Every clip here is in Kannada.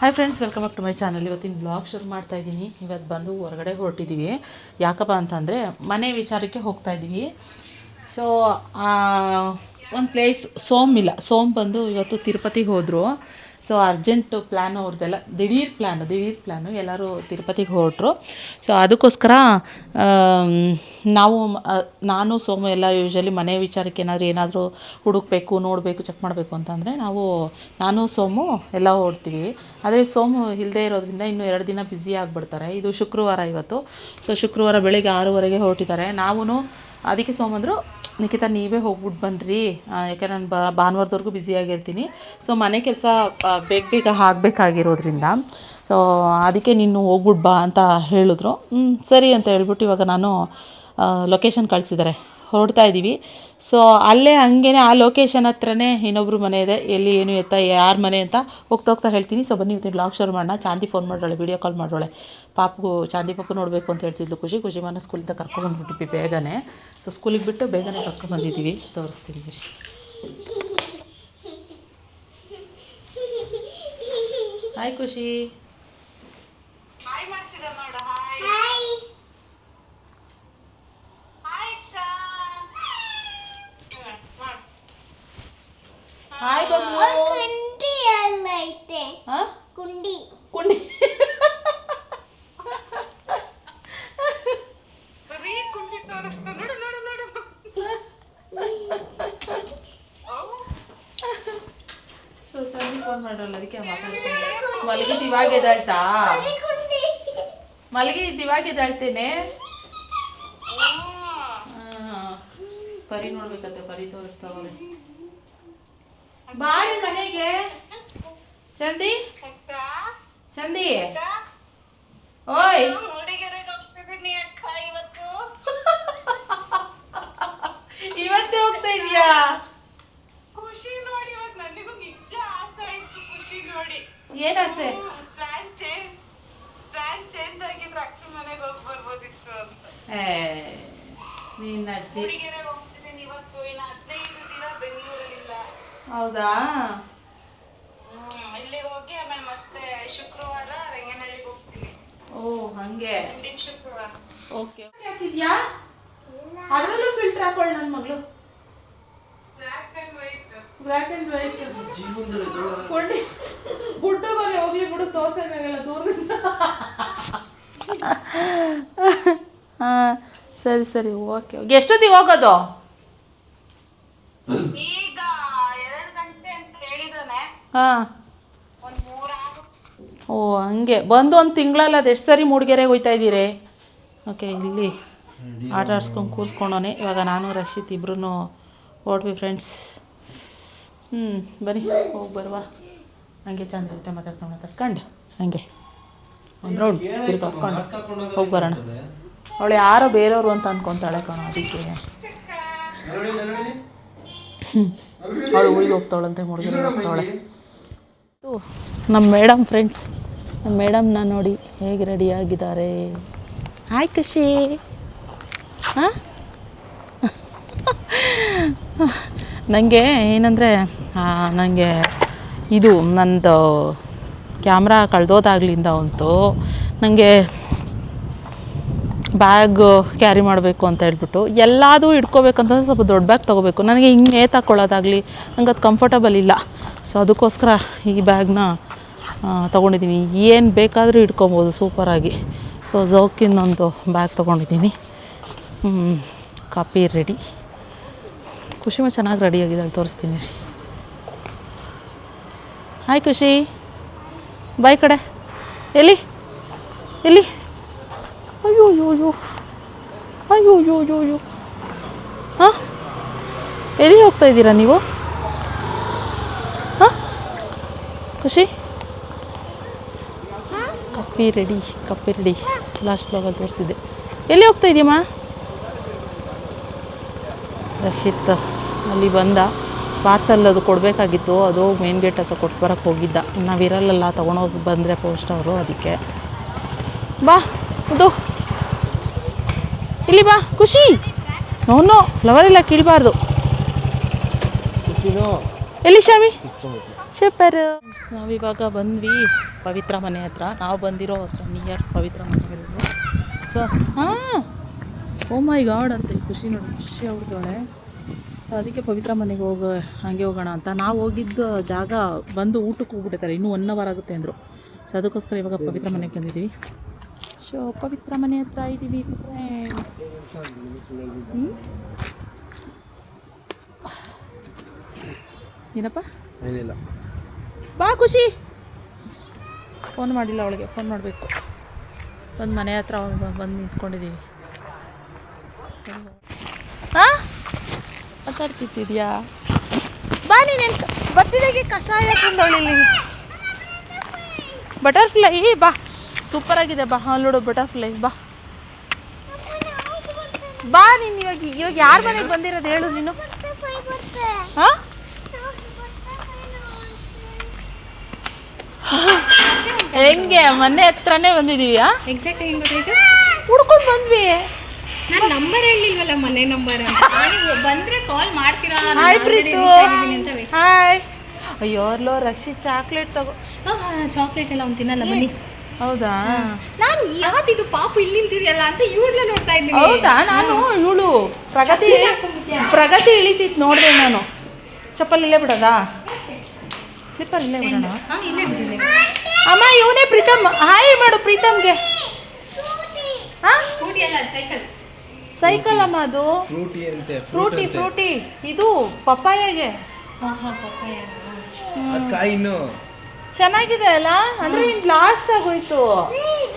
Hi friends, welcome back to my channel. ಇವತ್ತಿನ ಬ್ಲಾಗ್ ಶುರು ಮಾಡ್ತಾ ಇದ್ದೀನಿ. ಇವತ್ತು ಬಂದು ಹೊರಗಡೆ ಹೊರಟಿದ್ದೀವಿ. ಯಾಕಪ್ಪ ಅಂತಂದರೆ ಮನೆ ವಿಚಾರಕ್ಕೆ ಹೋಗ್ತಾ ಇದ್ದೀವಿ. ಸೊ ಒಂದು ಪ್ಲೇಸ್ ಸೋಮ್ ಬಂದು ಇವತ್ತು ತಿರುಪತಿಗೆ ಹೋದರು. ಸೊ ಅರ್ಜೆಂಟು ಪ್ಲ್ಯಾನು ಅವ್ರದ್ದೆಲ್ಲ, ದಿಢೀರ್ ಪ್ಲ್ಯಾನು ಎಲ್ಲರೂ ತಿರುಪತಿಗೆ ಹೊರಟರು. ಸೊ ಅದಕ್ಕೋಸ್ಕರ ನಾನು ಸೋಮು ಎಲ್ಲ ಯೂಶ್ವಲಿ ಮನೆ ವಿಚಾರಕ್ಕೆ ಏನಾದರೂ ಹುಡುಕಬೇಕು, ನೋಡಬೇಕು, ಚೆಕ್ ಮಾಡಬೇಕು ಅಂತಂದರೆ ನಾನು ಸೋಮು ಎಲ್ಲ ಹೊರಡ್ತೀವಿ. ಆದರೆ ಸೋಮು ಇಲ್ಲದೇ ಇರೋದ್ರಿಂದ ಇನ್ನೂ 2 ದಿನ ಬ್ಯುಸಿ ಆಗಿಬಿಡ್ತಾರೆ. ಇದು ಶುಕ್ರವಾರ ಇವತ್ತು. ಸೊ ಶುಕ್ರವಾರ ಬೆಳಗ್ಗೆ 6:30 ಹೊರಟಿದ್ದಾರೆ. ಅದಕ್ಕೆ ಸೋಮಂದರು, ನಿಖಿತಾ ನೀವೇ ಹೋಗ್ಬಿಟ್ಟು ಬನ್ನಿರಿ, ಯಾಕೆ ನಾನು ಭಾನುವಾರದವರೆಗೂ ಬ್ಯುಸಿಯಾಗಿರ್ತೀನಿ. ಸೊ ಮನೆ ಕೆಲಸ ಬೇಗ ಆಗಬೇಕಾಗಿರೋದ್ರಿಂದ ಸೊ ಅದಕ್ಕೆ ನೀನು ಹೋಗ್ಬಿಟ್ಟು ಬಾ ಅಂತ ಹೇಳಿದ್ರು. ಸರಿ ಅಂತ ಹೇಳ್ಬಿಟ್ಟು ಇವಾಗ ನಾನು ಲೊಕೇಶನ್ ಕಳಿಸಿದ್ದಾರೆ, ಹೊರಡ್ತಾ ಇದ್ದೀವಿ. ಸೊ ಅಲ್ಲೇ ಹಂಗೇ ಆ ಲೊಕೇಶನ್ ಹತ್ರನೇ ಇನ್ನೊಬ್ರು ಮನೆ ಇದೆ. ಎಲ್ಲಿ ಏನು ಎತ್ತ ಯಾರ ಮನೆ ಅಂತ ಹೋಗ್ತಾ ಹೇಳ್ತೀನಿ. ಸೊ ಬನ್ನಿ ಇವತ್ತಿನ ಬ್ಲಾಗ್ ಶುರು ಮಾಡೋಣ. ಚಾಂದಿ ಫೋನ್ ಮಾಡೋಳೆ, ವೀಡಿಯೋ ಕಾಲ್ ಮಾಡೋಳೆ. ಚಾಂದಿ ಪಾಪು ನೋಡಬೇಕು ಅಂತ ಹೇಳ್ತಿದ್ಲು. ಖುಷಿ ಮನೆ ಸ್ಕೂಲಿಂದ ಕರ್ಕೊಂಡ್ಬಂದ್ಬಿಟ್ಟಿದ್ವಿ ಬೇಗನೆ. ಸೊ ಸ್ಕೂಲಿಗೆ ಬಿಟ್ಟು ಬೇಗನೆ ಕರ್ಕೊಂಡ್ಬಂದಿದ್ದೀವಿ. ತೋರಿಸ್ತೀನಿ ಬಿಡಿ. ಹಾಯ್ ಖುಷಿ. ಹಾಯ್ ಬಬ್ಲು. ಕುಂಡಿ ಸೊ ಚಂದಿ ಫೋನ್ ಮಾಡೋಲ್ಲ, ಅದಕ್ಕೆ ಮಾತಾಡ್ತೀನಿ. ಮಲಗಿದ್ದು ಇವಾಗ ಎದ್ದಾಳ್ತಾ? ಎದ್ದಾಳ್ತೇನೆ. ಪರಿ ನೋಡ್ಬೇಕಂತೆ, ಪರಿ ತೋರಿಸ್ತಾವ್ರೆ. ಬಾರಿ ಮನೆಗೆ. ಚಂದಿ ಓಯ್, ಇವತ್ತೇ ಹೋಗ್ತಾ ಇದೀಯಾ? ಖುಷಿ ನೋಡಿ, ಇವತ್ತು ನನಗೂ ನಿಜ ಆಸೆ ಆಯ್ತು. ಖುಷಿ ನೋಡಿ. ಏನ್ ಆಸೆ? ಪ್ಲಾನ್ ಚೇಂಜ್ ಆಗಿದ್ರೆ ಅಕ್ಕ ಮನೆಗೆ ಹೋಗಿ ಬರ್ಬೋದಿತ್ತು ಅಂತ. ನಿನ್ನ ಅಜ್ಜಿ ಹುಡುಗಿಯರಿಗೆ ಹೋಗ್ತಿದ್ದೀನಿ ಇವತ್ತು. ಇನ್ನು 15 ದಿನ ಬೆಂಗಳೂರಲ್ಲಿಲ್ಲ. ಹೌದಾ? ಇಲ್ಲಿಗೆ ಹೋಗಿ ಆಮೇಲೆ ಮತ್ತೆ ಶುಕ್ರವಾರ ರಂಗನಹಳ್ಳಿಗೆ ಹೋಗ್ತೀನಿ. ಓ ಹಂಗೆ. ಮುಂದಿನ ಶುಕ್ರವಾರ. ಓಕೆ. ಹಾಕಿದ್ಯಾ? ಅದರಲ್ಲೂ ಫಿಲ್ಟರ್ ಹಾಕೊಳ್ಳಿ ನನ್ನ ಮಗಳು. ಬ್ಲ್ಯಾಕ್ ಆ್ಯಂಡ್ ವೈಟ್ ಕೊಂಡಿ ಗುಡ್ಡಗೋರಿ ಹೋಗ್ಲಿ ಬಿಡು, ತೋರ್ಸೋಕ್ಕಾಗಲ್ಲ ದೂರದಿಂದ. ಹಾಂ ಸರಿ ಓಕೆ. ಎಷ್ಟೊತ್ತಿಗೆ ಹೋಗೋದು? ಈಗ 2 ಗಂಟೆ ಅಂತ ಹೇಳಿದಾನೆ. ಹಾಂ. ಒಂದು 3 ಆಗುತ್ತೆ. ಓ ಹಂಗೆ. ಬಂದು ಒಂದು ತಿಂಗಳಲ್ಲ, ಅದು ಎಷ್ಟು ಸರಿ ಮೂಡಿಗೆರೆಗೆ ಹೋಗ್ತಾ ಇದ್ದೀರಿ? ಓಕೆ. ಇಲ್ಲಿ ಆಟ ಆಡ್ಸ್ಕೊಂಡು ಕೂರಿಸ್ಕೊಂಡೋನೆ. ಇವಾಗ ನಾನು ರಕ್ಷಿತ್ ಇಬ್ರು ಹೊರಟ್ವಿ ಫ್ರೆಂಡ್ಸ್. ಬನ್ನಿ ಹೋಗಿ ಬರುವ. ಹಂಗೆ ಚಂದ ಜೊತೆ ಮಾತಾಡ್ಕೊಂಡು ಹಂಗೆ ಒಂದು ರೌಂಡ್ ತಿರ್ಕೊಂಡು ಹೋಗಿ ಬರೋಣ. ಅವಳು ಯಾರೋ ಬೇರೆಯವರು ಅಂತ ಅಂದ್ಕೊತಾಳೆ ಕಣೋ, ಅದಕ್ಕೆ ಅವಳು ಊರಿಗೆ ಹೋಗ್ತಾವಳಂತೆ, ಮೂಡಿಗೆರೆ ಹೋಗ್ತಾವಳೆ. ನಮ್ಮ ಮೇಡಮ್ ಫ್ರೆಂಡ್ಸ್, ನಮ್ಮ ಮೇಡಮ್ನ ನೋಡಿ ಹೇಗೆ ರೆಡಿಯಾಗಿದ್ದಾರೆ. ಹಾಯ್ ಖುಷಿ. ಹಾಂ, ನನಗೆ ಏನಂದರೆ ನನಗೆ ಇದು ನಂದು ಕ್ಯಾಮ್ರಾ ಕಳೆದೋದಾಗ್ಲಿಂದ ಅಂತೂ ನನಗೆ ಬ್ಯಾಗ್ ಕ್ಯಾರಿ ಮಾಡಬೇಕು ಅಂತ ಹೇಳ್ಬಿಟ್ಟು ಎಲ್ಲದೂ ಇಟ್ಕೋಬೇಕಂತಂದ್ರೆ ಸ್ವಲ್ಪ ದೊಡ್ಡ ಬ್ಯಾಗ್ ತೊಗೋಬೇಕು. ನನಗೆ ಹಿಂಗೆ ನೇತಾಕೊಳ್ಳೋದಾಗಲಿ ನಂಗೆ ಅದು ಕಂಫರ್ಟಬಲ್ ಇಲ್ಲ. ಸೊ ಅದಕ್ಕೋಸ್ಕರ ಈ ಬ್ಯಾಗ್ನ ತೊಗೊಂಡಿದ್ದೀನಿ. ಏನು ಬೇಕಾದರೂ ಇಟ್ಕೊಬೋದು ಸೂಪರಾಗಿ. ಸೊ ಜೋಕಿನ್ನೊಂದು ಬ್ಯಾಗ್ ತೊಗೊಂಡಿದ್ದೀನಿ. Coffee ready. ಖುಷಿಮ ಚೆನ್ನಾಗಿ ರೆಡಿಯಾಗಿದ್ದಾಳೆ, ತೋರಿಸ್ತೀನಿ ರೀ. ಹಾಯ್ ಖುಷಿ, ಬಾಯ್ ಕಡೆ. ಎಲ್ಲಿ ಅಯ್ಯೋ ಹಾಂ, ಎಲ್ಲಿ ಹೋಗ್ತಾ ಇದ್ದೀರಾ ನೀವು? ಹಾಂ ಖುಷಿ, ಕಪ್ಪಿ ರೆಡಿ ಲಾಸ್ಟ್ ಬ್ಲಾಗಲ್ಲಿ ತೋರಿಸಿದ್ದೆ. ಎಲ್ಲಿ ಹೋಗ್ತಾ ಇದೆಯಮ್ಮ? ರಕ್ಷಿತ್ ಅಲ್ಲಿ ಬಂದ, ಪಾರ್ಸಲ್ ಅದು ಕೊಡಬೇಕಾಗಿತ್ತು. ಅದು ಮೇನ್ ಗೇಟ್ ಹತ್ರ ಕೊಟ್ಟು ಬರೋಕ್ಕೆ ಹೋಗಿದ್ದ. ನಾವಿರಲ್ಲ, ತೊಗೊಂಡೋಗಿ ಬಂದರೆ ಪೋಸ್ಟ್ ಅವರು, ಅದಕ್ಕೆ. ಬಾ ಇದು ಇಲ್ಲಿ ಬಾ ಖುಷಿ. ನೋ ಫ್ಲವರ್ ಎಲ್ಲ ಕೀಳಬಾರ್ದು. ಎಲ್ಲಿ ಶಾಮಿ ಸೂಪರ್. ನಾವಿವಾಗ ಬಂದ್ವಿ ಪವಿತ್ರ ಮನೆ ಹತ್ರ. ನಾವು ಬಂದಿರೋ ನಿಯರ್ ಪವಿತ್ರ ಮನೆ ಬರೋದು. ಸೊ ಹಾಂ ಓ ಮೈ ಗಾಡ್ ಅಂತ ಖುಷಿ ನೋಡಿ, ಖುಷಿ ಆಗ್ಬಿಡ್ತಾಳೆ. ಸೊ ಅದಕ್ಕೆ ಪವಿತ್ರ ಮನೆಗೆ ಹಾಗೆ ಹೋಗೋಣ ಅಂತ. ನಾವು ಹೋಗಿದ್ದ ಜಾಗ ಬಂದು ಊಟಕ್ಕೆ ಹೋಗ್ಬಿಟ್ಟಿರ್ತಾರೆ, ಇನ್ನೂ 1 ಅವರ್ ಆಗುತ್ತೆ ಅಂದರು. ಸೊ ಅದಕ್ಕೋಸ್ಕರ ಇವಾಗ ಪವಿತ್ರ ಮನೆಗೆ ಬಂದಿದ್ದೀವಿ. ಸೊ ಪವಿತ್ರ ಮನೆ ಹತ್ರ ಇದ್ದೀವಿ ಫ್ರೆಂಡ್ಸ್. ಏನಪ್ಪ ಏನಿಲ್ಲ, ಬಾ ಖುಷಿ. ಫೋನ್ ಮಾಡಿಲ್ಲ ಅವಳಿಗೆ, ಫೋನ್ ಮಾಡಬೇಕು. ಒಂದು ಮನೆ ಹತ್ರ ಬಂದು ನಿಂತ್ಕೊಂಡಿದ್ದೀವಿ. ಹಾಂ ಮಾತಾಡ್ತಿದ್ಯಾ? ಬಾ ನೀನು ಬತ್ತಿದಾಗೆ ಕಷಾಯ ತಂದವಳಿಲ್ಲಿ ಬಟರ್ಫ್ಲೈ. ಬಾ ಸೂಪರಾಗಿದೆ, ಬಾ ನೋಡು ಬಟರ್ಫ್ಲೈ. ಬಾ ಬಾ ನೀನು ಇವಾಗ ಯಾರ ಮನೆಗೆ ಬಂದಿರೋದು ಹೇಳು ನೀನು? ಹಾಂ ಹೆಂಗೆ ಮನೆ ಹತ್ರನೇ ಬಂದಿದ್ದೀವಿ? ಎಕ್ಸಾಕ್ಟ್ ಹೆಂಗೆ ಗೊತ್ತಾಯ್ತು? ಹುಡ್ಕೊಂಡು ಬಂದ್ವಿ. ನಾನು ನಂಬರ್ ಹೇಳಿಲ್ವಲ್ಲ, ಮನೆ ನಂಬರ್ ಅಂತ. ಬಂದ್ರೆ ಕಾಲ್ ಮಾಡ್ತೀರಾ? ಹಾಯ್ ಪ್ರೀತು. ಅಂತ ಹಾಯ್. ಅಯ್ಯೋ ಅಲ್ಲೋ ರಕ್ಷಿತ್ ಚಾಕ್ಲೇಟ್ ತಗೋ. ಚಾಕ್ಲೇಟ್ ಎಲ್ಲ ಅವ್ನು ತಿನ್ನಲ್ಲ, ಬನ್ನಿ. ಹೌದಾ? ನಾನು ಯಾವ್ದಿದು ಪಾಪು ಇಲ್ಲಿ ನಿಂತಿದೆಯಲ್ಲ ಅಂತ ಇವ್ಳನ್ನ ನೋಡ್ತಾ ಇದ್ದೀನಿ. ಹೌದಾ? ನಾನು ಇವಳು ಪ್ರಗತಿ ಇಳಿತಿತ್ತು ನೋಡಿದೆ ನಾನು. ಚಪ್ಪಲ್ ಇಲ್ಲೇ ಬಿಡೋದಾ? ಸ್ಲಿಪ್ಪರ್ ಇಲ್ಲೇ ಬಿಡೋಣ. ಇಲ್ಲೇ ಬಿಟ್ಟಿದೆ. ಅಮ್ಮ ಇವನೇ ಪ್ರೀತಮ್. ಹಾಯ್ ಮಾಡು ಪ್ರೀತಮ್ಗೆ. ಹಾಂ ಸ್ಕೂಟಿ ಅಲ್ಲ, ಸೈಕಲ್. ಸೈಕಲ್ ಅಮ್ಮ ಅದು. ಫ್ರೂಟಿ ಇದು ಪಪ್ಪಾಯಗೆ. ಪಪ್ಪಾಯ. ಕಾಯಿನು ಚೆನ್ನಾಗಿದೆ ಅಲ್ಲ? ಅಂದ್ರೆ ಇನ್ ಲಾಸ್ ಆಗೋಯ್ತು.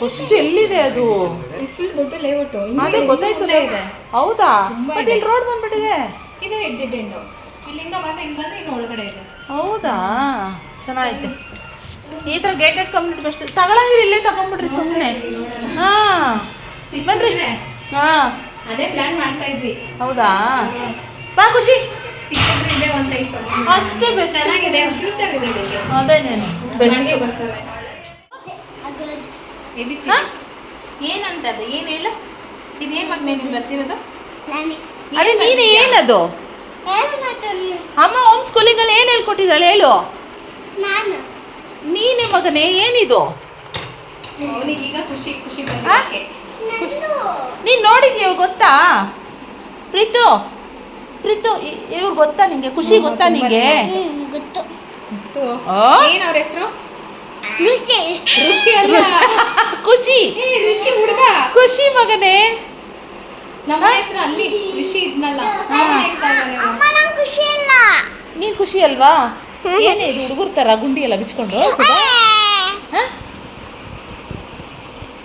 ಫಸ್ಟ್ ಎಲ್ಲಿದೆ ಅದು? ಫುಲ್ ದೊಡ್ಡ ಲೇಔಟು. ಅದೇ ಗೊತ್ತಾಯ್ತು. ಇದೆ ಹೌದಾ? ಮತ್ತೆ ಇಲ್ಲಿ ರೋಡ್ ಬಂದ್ಬಿಟ್ಟಿದೆ. ಇದು ಡೆಡ್ ಎಂಡು. ಇಲ್ಲಿಂದ ಬಂದ್ರೆ ಹಿಂಗೆ ಬಂದ್ರೆ ಇನ್ನು ಒಳಗಡೆ ಇದೆ. ಹೌದಾ? ಚೆನ್ನಾಗೈತೆ. ಈ ಥರ ಗೇಟೆಡ್ ಕಮ್ಯುನಿಟಿ ಬೆಸ್ಟ್. ತಗೊಳಂಗಿರಿ ಇಲ್ಲೇ ತಗೊಂಡ್ಬಿಡ್ರಿ ಸುಮ್ಮನೆ. ಹಾಂ ಬನ್ರಿ. ಹಾಂ ಅದೇ ಪ್ಲಾನ್ ಮಾಡ್ತಾ ಇದ್ವಿ. ಹೌದಾ? ಬಾ ಖುಷಿ. ಸಿಕ್ಕಿದ್ರೆ ಇಲ್ಲೇ ಒಂದು ಸೈಡ್ ಅಷ್ಟೇ ಬೆಸ್ಟ್. ಚೆನ್ನಾಗಿದೆ, ಫ್ಯೂಚರ್ ಇದೆ ಇದಕ್ಕೆ. ಅದೇನೇನು ಬೆಸ್ಟ್. ಬರ್ತವೆ. ABC ಏನಂತ ಅದು? ಏನು ಹೇಳು? ಇದೇನು ಮಗನೇ ನಿಮ್ಗೆ ಬರ್ತಿರೋದು? ಅದೇ ನೀನು ಏನದು? ಅಮ್ಮ ಹೋಮ್ ಸ್ಕೂಲಿಂಗಲ್ಲಿ ಏನು ಹೇಳ್ಕೊಟ್ಟಿದ್ದಾಳೆ ಹೇಳು? ನೀನೇ ಮಗನೇ ಏನಿದು? ಅವನಿಗೀಗ ಖುಷಿ ಖುಷಿ ಬಂದಿದೆ. ನೀನು ನೋಡಿದ್ಯಾ ಗೊತ್ತಾ? ಪ್ರೀತು ಇವ್ರು ಗೊತ್ತಾ ನಿಂಗೆ? ಖುಷಿ ಗೊತ್ತಾ ನಿಂಗೆ? ಗೊತ್ತು. ಆ? ಏನು ಅವ್ರ ಹೆಸರು? ಋಷಿ ಅಲ್ಲ, ಖುಷಿ. ಋಷಿ ಹುಡುಗ. ಖುಷಿ ಮಗನೇ. ನಮ್ಮ ಹತ್ರ ಅಲ್ಲಿ ಋಷಿ ಇದ್ನಲ್ಲ. ನೀನು ಖುಷಿ ಅಲ್ವಾ? ಏನೇ ಇದು ಹುಡುಗರ ಥರ ಗುಂಡಿ ಎಲ್ಲ ಬಿಚ್ಕೊಂಡು?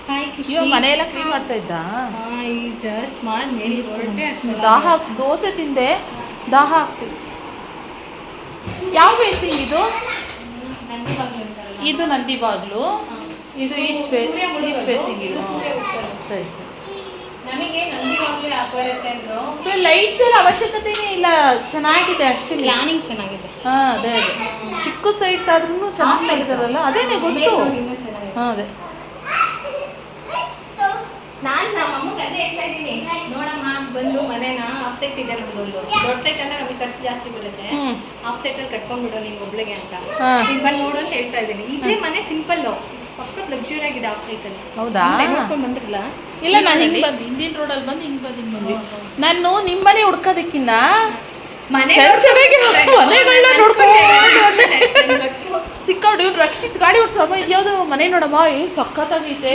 ಹಾಯ್ ಖುಷಿ. ಇವಾಗ ಮನೆಯೆಲ್ಲ ಕ್ಲೀನ್ ಮಾಡ್ತಾ ಇದ್ದ? ಈ ಜಸ್ಟ್ ಮಾಡಿ ಮೇಲೆ ಹೊರಟೆ ಅಷ್ಟು. ದೋಸೆ ತಿಂದೆ, ದಾಹ ಆಗ್ತಿತ್ತು. ಯಾವ ಫೇಸಿಂಗ್ ಇದು? ನಂದಿ ಬಾಗ್ಲು ಅಂತಾರಲ್ಲ. ಇದು ನಂದಿ ಬಾಗ್ಲು. ಇದು ಈಸ್ಟ್ ಫೇಸಿಂಗ್. ಇದು ಸರಿ ಸರಿ. ನಮಗೆ ನಂದಿ ಬಾಗ್ಲೇ ಬರುತ್ತೆ ಅಂದ್ರು. ಲೈಟ್ಸ್ ಎಲ್ಲ ಅವಶ್ಯಕತೆನೇ ಇಲ್ಲ. ಚೆನ್ನಾಗಿದೆ ಆ್ಯಕ್ಚುಲಿ. ಪ್ಲಾನಿಂಗ್ ಚೆನ್ನಾಗಿದೆ. ಹಾಂ ಅದೇ ಚಿಕ್ಕ ಸೈಟ್ ಆದ್ರೂ ಚೆನ್ನಾಗಿ ಮಾಡಿದಾರಲ್ಲ. ಅದೇನೇ ಗೊತ್ತು. ಇನ್ನೂ ಚೆನ್ನಾಗಿದೆ. ಹಾಂ ಅದೇ. ನಾನು ನಮ್ಮ ಅಮ್ಮಗೆ ಅದೇ ಹೇಳ್ತಾ ಇದ್ದೀನಿ, ನೋಡಮ್ಮ ಬಂದು ಮನೇನ ಆಫ್ ಸೈಟ್ ಇದೆ ನಮ್ದೊಂದು. ದೊಡ್ಡ ಸೈಟ್ ಅಂದ್ರೆ ನಮಗೆ ಖರ್ಚು ಜಾಸ್ತಿ ಬರುತ್ತೆ. ಆಫ್ ಸೈಟಲ್ಲಿ ಕಟ್ಕೊಂಡ್ಬಿಡು ನೀನು ಒಬ್ಳಿಗೆ ಅಂತ. ನೀನು ಬಂದು ನೋಡು ಅಂತ ಹೇಳ್ತಾ ಇದ್ದೀನಿ. ಇದೇ ಮನೆ ಸಿಂಪಲ್, ಸಖತ್ ಲಕ್ಸುರಿ ಆಗಿದೆ ಆಫ್ ಸೈಟಲ್ಲಿ. ಹೌದಾ? ನೋಡ್ಕೊಂಡು ಬಂದಿರಲ್ಲ? ಇಲ್ಲ, ನಾನು ಹಿಂಗೆ ಬಂದು ಹಿಂದಿನ ರೋಡಲ್ಲಿ ಬಂದು ಹಿಂಗೆ ಬಂದ್ವಿ. ನಾನು ನಿಮ್ಮ ಮನೆ ಹುಡ್ಕೋದಕ್ಕಿಂತ ಮನೆಗಳನ್ನ ನೋಡ್ಕೊಂಡು ಸಿಕ್ಕಾಡು. ಇವ್ರು ರಕ್ಷಿತ್ ಗಾಡಿ ಓಡಿಸಮ್ಮ, ಇದ್ಯಾವುದು ಮನೆ ನೋಡಮ್ಮ, ಏನು ಸಖತ್ತಾಗೈತೆ.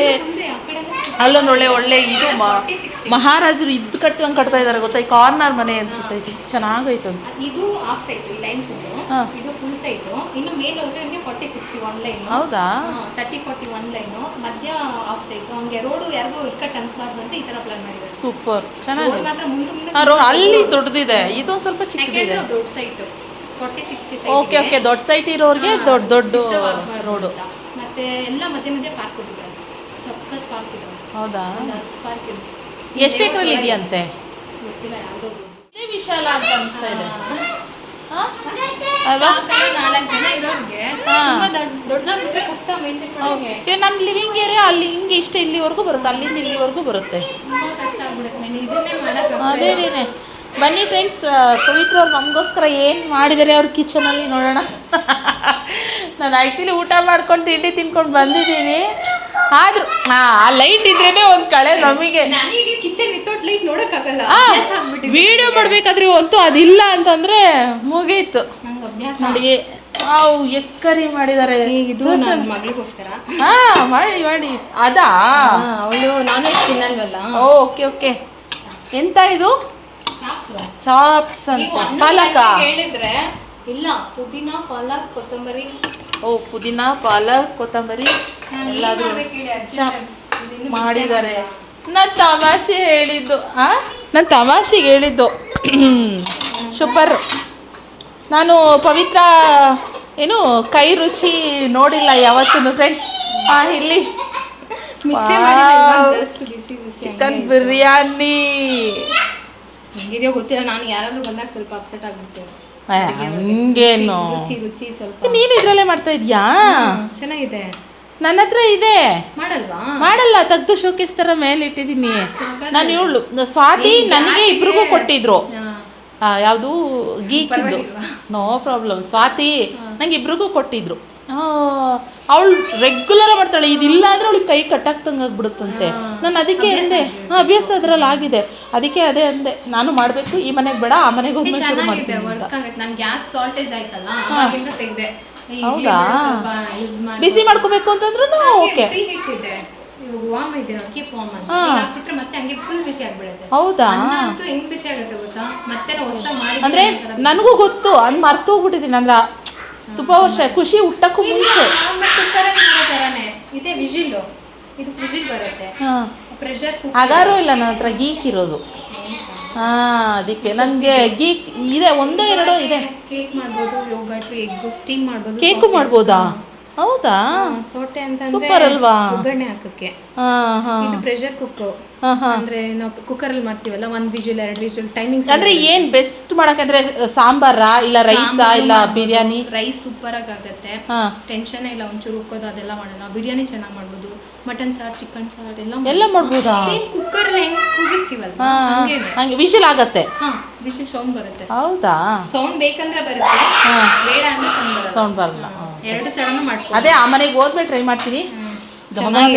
ಅಲ್ಲೊಂದು ಒಳ್ಳೆ ಇದು ಮಹಾರಾಜರು ಇದ್ದು ಕಟ್ಟಂಗೆ ಕಟ್ತಾ ಇದ್ದಾರೆ ಗೊತ್ತಾ? ಈ ಕಾರ್ನರ್ ಮನೆ ಅನ್ಸುತ್ತೆ. ಇದು ಚೆನ್ನಾಗೈತೆ ಅದು. ಇದು ಆಫ್ ಸೈಟ್, ಈ ಲೈನ್ ಫುಲ್. ಇದು ಫುಲ್ ಸೈಟು. ಇನ್ನು ಮೇಲೆ ಹೋದ್ರೆ ನಿಮಗೆ 40-60 ಒನ್ ಲೈನ್. ಹೌದಾ? 30-40 ಒನ್ ಲೈನು, ಮಧ್ಯ ಆಫ್ ಸೈಟ್. ಹಂಗೆ ರೋಡು ಯಾರಿಗೂ ಇಕ್ಕಟ್ಟು ಅನ್ಸ್ಬಾರ್ದು ಅಂತ ಈ ಥರ ಪ್ಲಾನ್ ಮಾಡಿದ್ದಾರೆ. ಸೂಪರ್, ಚೆನ್ನಾಗಿದೆ. ಮಾತ್ರ ಮುಂದೆ ಅಲ್ಲಿ ದೊಡ್ಡದಿದೆ, ಇದು ಸ್ವಲ್ಪ ಚಿಕ್ಕದಿದೆ. ದೊಡ್ಡ ಸೈಟ್ 40-60 ಸೈಟ್. ಓಕೆ ದೊಡ್ಡ ಸೈಟ್ ಇರೋರಿಗೆ ದೊಡ್ಡ ರೋಡು. ಮತ್ತೆ ಎಲ್ಲ ಮಧ್ಯೆ ಪಾರ್ಕ್ ಕೊಟ್ಟಿದ್ದಾರೆ. ಸಖತ್ ಪಾರ್ಕ್ ಇದೆ. ಹೌದಾ? 10 ಪಾರ್ಕ್ ಇದೆ. ಎಷ್ಟು ಎಕರೆಲಿ ಇದೆಯಂತೆ? ಗೊತ್ತಿಲ್ಲ, ಯಾವುದೋ ಇದೇ ವಿಶಾಲ ಅಂತ ಅನಿಸ್ತಾ ಇದೆ. ನಾಲ್ಕು ಜನ ಇರೋರಿಗೆ ತುಂಬಾ ದೊಡ್ಡದಾಗ್ಬಿಟ್ರೆ ಕಷ್ಟ ಮೇಂಟೈನ್ ಮಾಡೋಕೆ. ನಮ್ಮ ಲಿವಿಂಗ್ ಏರಿಯಾ ಅಲ್ಲಿ ಹಿಂಗೆ ಇಲ್ಲಿವರೆಗೂ ಬರುತ್ತೆ, ಅಲ್ಲಿಂದ ಇಲ್ಲಿವರೆಗೂ ಬರುತ್ತೆ. ತುಂಬಾ ಕಷ್ಟ ಆಗ್ಬಿಡುತ್ತೆ. ಇದನ್ನೇ ಮಾಡಕ್ಕೆ ಅದೇನೇ ಬನ್ನಿ ಫ್ರೆಂಡ್ಸ್, ಪವಿತ್ರ ಅವ್ರು ನಮಗೋಸ್ಕರ ಏನು ಮಾಡಿದ್ದಾರೆ ಅವ್ರ ಕಿಚನಲ್ಲಿ ನೋಡೋಣ. ನಾನು ಆ್ಯಕ್ಚುಲಿ ಊಟ ಮಾಡ್ಕೊಂಡು ತಿಂಡಿ ತಿನ್ಕೊಂಡು ಬಂದಿದ್ದೀನಿ. ಆದರೂ ಆ ಲೈಟ್ ಇದ್ರೇ ಒಂದು ಕಳೆ ನಮಗೆ. ನನಗೆ ಕಿಚನ್ ವಿತೌಟ್ ಲೈಟ್ ನೋಡೋಕ್ಕಾಗಲ್ಲ, ವಿಡಿಯೋ ಮಾಡಬೇಕಾದ್ರೆ ಅಂತೂ ಅದಿಲ್ಲ ಅಂತಂದರೆ ಮುಗೀತು. ನಂಗೆ ಅಭ್ಯಾಸ. ನೋಡಿ ಅವು ಎಕ್ಕರಿ ಮಾಡಿದ್ದಾರೆ. ಇದು ನನ್ನ ಮಗಳಿಗೋಸ್ಕರ. ಮಾಡಿ ಮಾಡಿ ಅದಾ ಅವಳು ನಾನ್ ವೆಜ್ ತಿನ್ನಲ್ವಲ್ಲ. Okay okay. ಎಂತ ಇದು? ಚಾಪ್ಸ್ ಅಂತ. ಪಾಲಕ ಹೇಳಿದ್ರೆ ಇಲ್ಲ, ಪುದೀನ ಪಾಲಕ್ ಕೊತ್ತಂಬರಿ. ಓ, ಪುದೀನ ಪಾಲಕ್ ಕೊತ್ತಂಬರಿ ಎಲ್ಲಾದರೂ ಚಾಪ್ಸ್ ಮಾಡಿದ್ದಾರೆ. ನಾನು ತಮಾಷೆ ಹೇಳಿದ್ದು. ನಾನು ತಮಾಷೆಗೆ ಹೇಳಿದ್ದು. ಸೂಪರ್. ನಾನು ಪವಿತ್ರ ಏನು ಕೈ ರುಚಿ ನೋಡಿಲ್ಲ ಯಾವತ್ತೂ ಫ್ರೆಂಡ್ಸ್. ಇಲ್ಲಿ ಚಿಕನ್ ಬಿರಿಯಾನಿ ಹೇಗಿದೆಯೋ ಗೊತ್ತಿಲ್ಲ. ನಾನು ಯಾರಾದ್ರೂ ಬಂದಾಗ ಸ್ವಲ್ಪ ಅಪ್ಸೆಟ್ ಆಗ್ಬಿಡ್ತೇವೆ. ಹಂಗೇನು ರುಚಿ ರುಚಿ ಸ್ವಲ್ಪ. ನೀನು ಇದ್ರಲ್ಲೇ ಮಾಡ್ತಾ ಇದೀಯಾ? ಚೆನ್ನಾಗಿದೆ. ನನ್ನ ಹತ್ರ ಇದೆ. ಮಾಡಲ್ವಾ? ಮಾಡಲ್ಲ, ತೆಗ್ದು ಶೋಕೇಸ್ ಥರ ಮೇಲೆ ಇಟ್ಟಿದ್ದೀನಿ. ನಾನು ಇವಳು ಸ್ವಾತಿ ನನಗೆ ಇಬ್ರಿಗೂ ಕೊಟ್ಟಿದ್ರು. ಯಾವುದು ಗೀಕಿದ್ದು. No problem. ಸ್ವಾತಿ ನಂಗೆ ಇಬ್ರಿಗೂ ಕೊಟ್ಟಿದ್ರು. ಅವಳು ರೆಗ್ಯುಲರ್ ಮಾಡ್ತಾಳೆ. ಇದಿಲ್ಲ ಅಂದರೆ ಅವಳಿಗೆ ಕೈ ಕಟ್ಟಾಗ್ತಂಗೆ ಆಗ್ಬಿಡುತ್ತಂತೆ. ನಾನು ಅದಕ್ಕೆ ಅಂದೆ, ಅಭ್ಯಾಸ ಅದರಲ್ಲಿ ಆಗಿದೆ. ಅದಕ್ಕೆ ಅದೇ ಅಂದೆ, ನಾನು ಮಾಡಬೇಕು, ಈ ಮನೆಗೆ ಬೇಡ ಆ ಮನೆಗೆ ಹೋಗಿ ಶುರು ಮಾಡ್ತೀನಿ ಅಂತ. ನಾನು ಗ್ಯಾಸ್ ಸಾಲ್ಟೇಜ್ ಆಯ್ತಲ್ಲ, ಆಗಿಂದ ತೆಗ್ದೆ. ಹೌದಾ? ಬಿಸಿ ಮಾಡ್ಕೋಬೇಕು ಅಂತಂದ್ರೂ ಓಕೆ. ಇವಾಗ ವಾಮ್ ಇದೆ ನೋಡಿ, ಕೀಪ್ ವಾಮ್ ಅಂತ ಹಾಕ್ಬಿಟ್ರೆ ಮತ್ತೆ ಹಂಗೆ ಫುಲ್ ಬಿಸಿ ಆಗ್ಬಿಡುತ್ತೆ. ಹೌದಾ? ಅಂತೂ ಹೆಂಗ್ ಬಿಸಿ ಆಗುತ್ತೆ ಗೊತ್ತಾ? ಮತ್ತೆ ನಾವು ಹೊಸದಾಗಿ ಮಾಡಿ ಅಂದರೆ ನನಗೂ ಗೊತ್ತು, ಅದು ಮರ್ತು ಹೋಗ್ಬಿಟ್ಟಿದ್ದೀನಿ. ಅಂದ್ರೆ ತುಂಬ ವರ್ಷ ಖುಷಿ ಹುಟ್ಟಕ್ಕೂ ಮುಂಚೆ. ಕುಕ್ಕರಲ್ಲಿ ಮಾಡೋ ಥರನೇ ಇದೆ. ವಿಜಿಲ್, ಇದು ವಿಜಿಲ್ ಬರುತ್ತೆ. ಪ್ರೆಷರ್ ಕುಕ್ಕರ್ ಅಗಾರು ಇಲ್ಲ ನನ್ನ ಹತ್ರ ಗೀಕ್ ಇರೋದು. ಅದಕ್ಕೆ ನನಗೆ ಗೀಕ್ ಇದೆ, ಒಂದೋ ಎರಡೋ ಇದೆ. ಕೇಕ್ ಮಾಡ್ಬೋದು, ಯೋಗರ್ಟ್, ಎಗ್ ಸ್ಟೀಮ್ ಮಾಡ್ಬೋದು. ಕೇಕು ಮಾಡ್ಬೋದಾ? ಹೌದಾ? ಸೋಟೆ ಅಂತ ಸೂಪರ್ ಅಲ್ವಾ? ಒಗ್ಗರಣೆ ಹಾಕಕ್ಕೆ. ಇದು ಪ್ರೆಷರ್ ಕುಕ್ಕರ್. ಅಂದ್ರೆ ನಾವು ಕುಕ್ಕರಲ್ಲಿ ಮಾಡ್ತೀವಲ್ಲ, 1 ವಿಜಿಲ್ 2 ವಿಜಿಲ್ ಟೈಮಿಂಗ್ಸ್. ಅಂದ್ರೆ ಏನ್ ಬೆಸ್ಟ್ ಮಾಡಕಂದ್ರೆ ಸಾಂಬಾರಾ ಇಲ್ಲ ರೈಸಾ ಇಲ್ಲ ಬಿರಿಯಾನಿ? ರೈಸ್ ಸೂಪರ್ ಆಗುತ್ತೆ. ಟೆನ್ಷನ್ ಇಲ್ಲ, ಒಂಚೂರು ಉಕ್ಕೋದು ಅದೆಲ್ಲ ಮಾಡಲ್ಲ. ಬಿರಿಯಾನಿ ಚೆನ್ನಾಗಿ ಮಾಡ್ಬೋದು. ಮಟನ್ ಸಾರ್, ಚಿಕನ್ ಸಾರ್ ಎಲ್ಲ ಮಾಡ್ಬೋದಾ? ಸೇಮ್ ಕುಕ್ಕರ್ ಹೆಂಗ್ ಕೂಗಿಸ್ತೀವಲ್ಲ ಹಂಗೆ ವಿಜಿಲ್ ಆಗತ್ತೆ. ವಿಜಿಲ್ ಸೌಂಡ್ ಬರುತ್ತೆ. ಹೌದಾ? ಸೌಂಡ್ ಬೇಕಂದ್ರೆ ಬರುತ್ತೆ, ಬೇಡ ಅಂದ್ರೆ ಸೌಂಡ್ ಬರಲ್ಲ. ಎರಡು ತರನು ಮಾಡ್ಕೊ. ಅದೇ ಆ ಮನೆಗೆ ಹೋದ್ಮೇಲೆ ಟ್ರೈ ಮಾಡ್ತೀನಿ.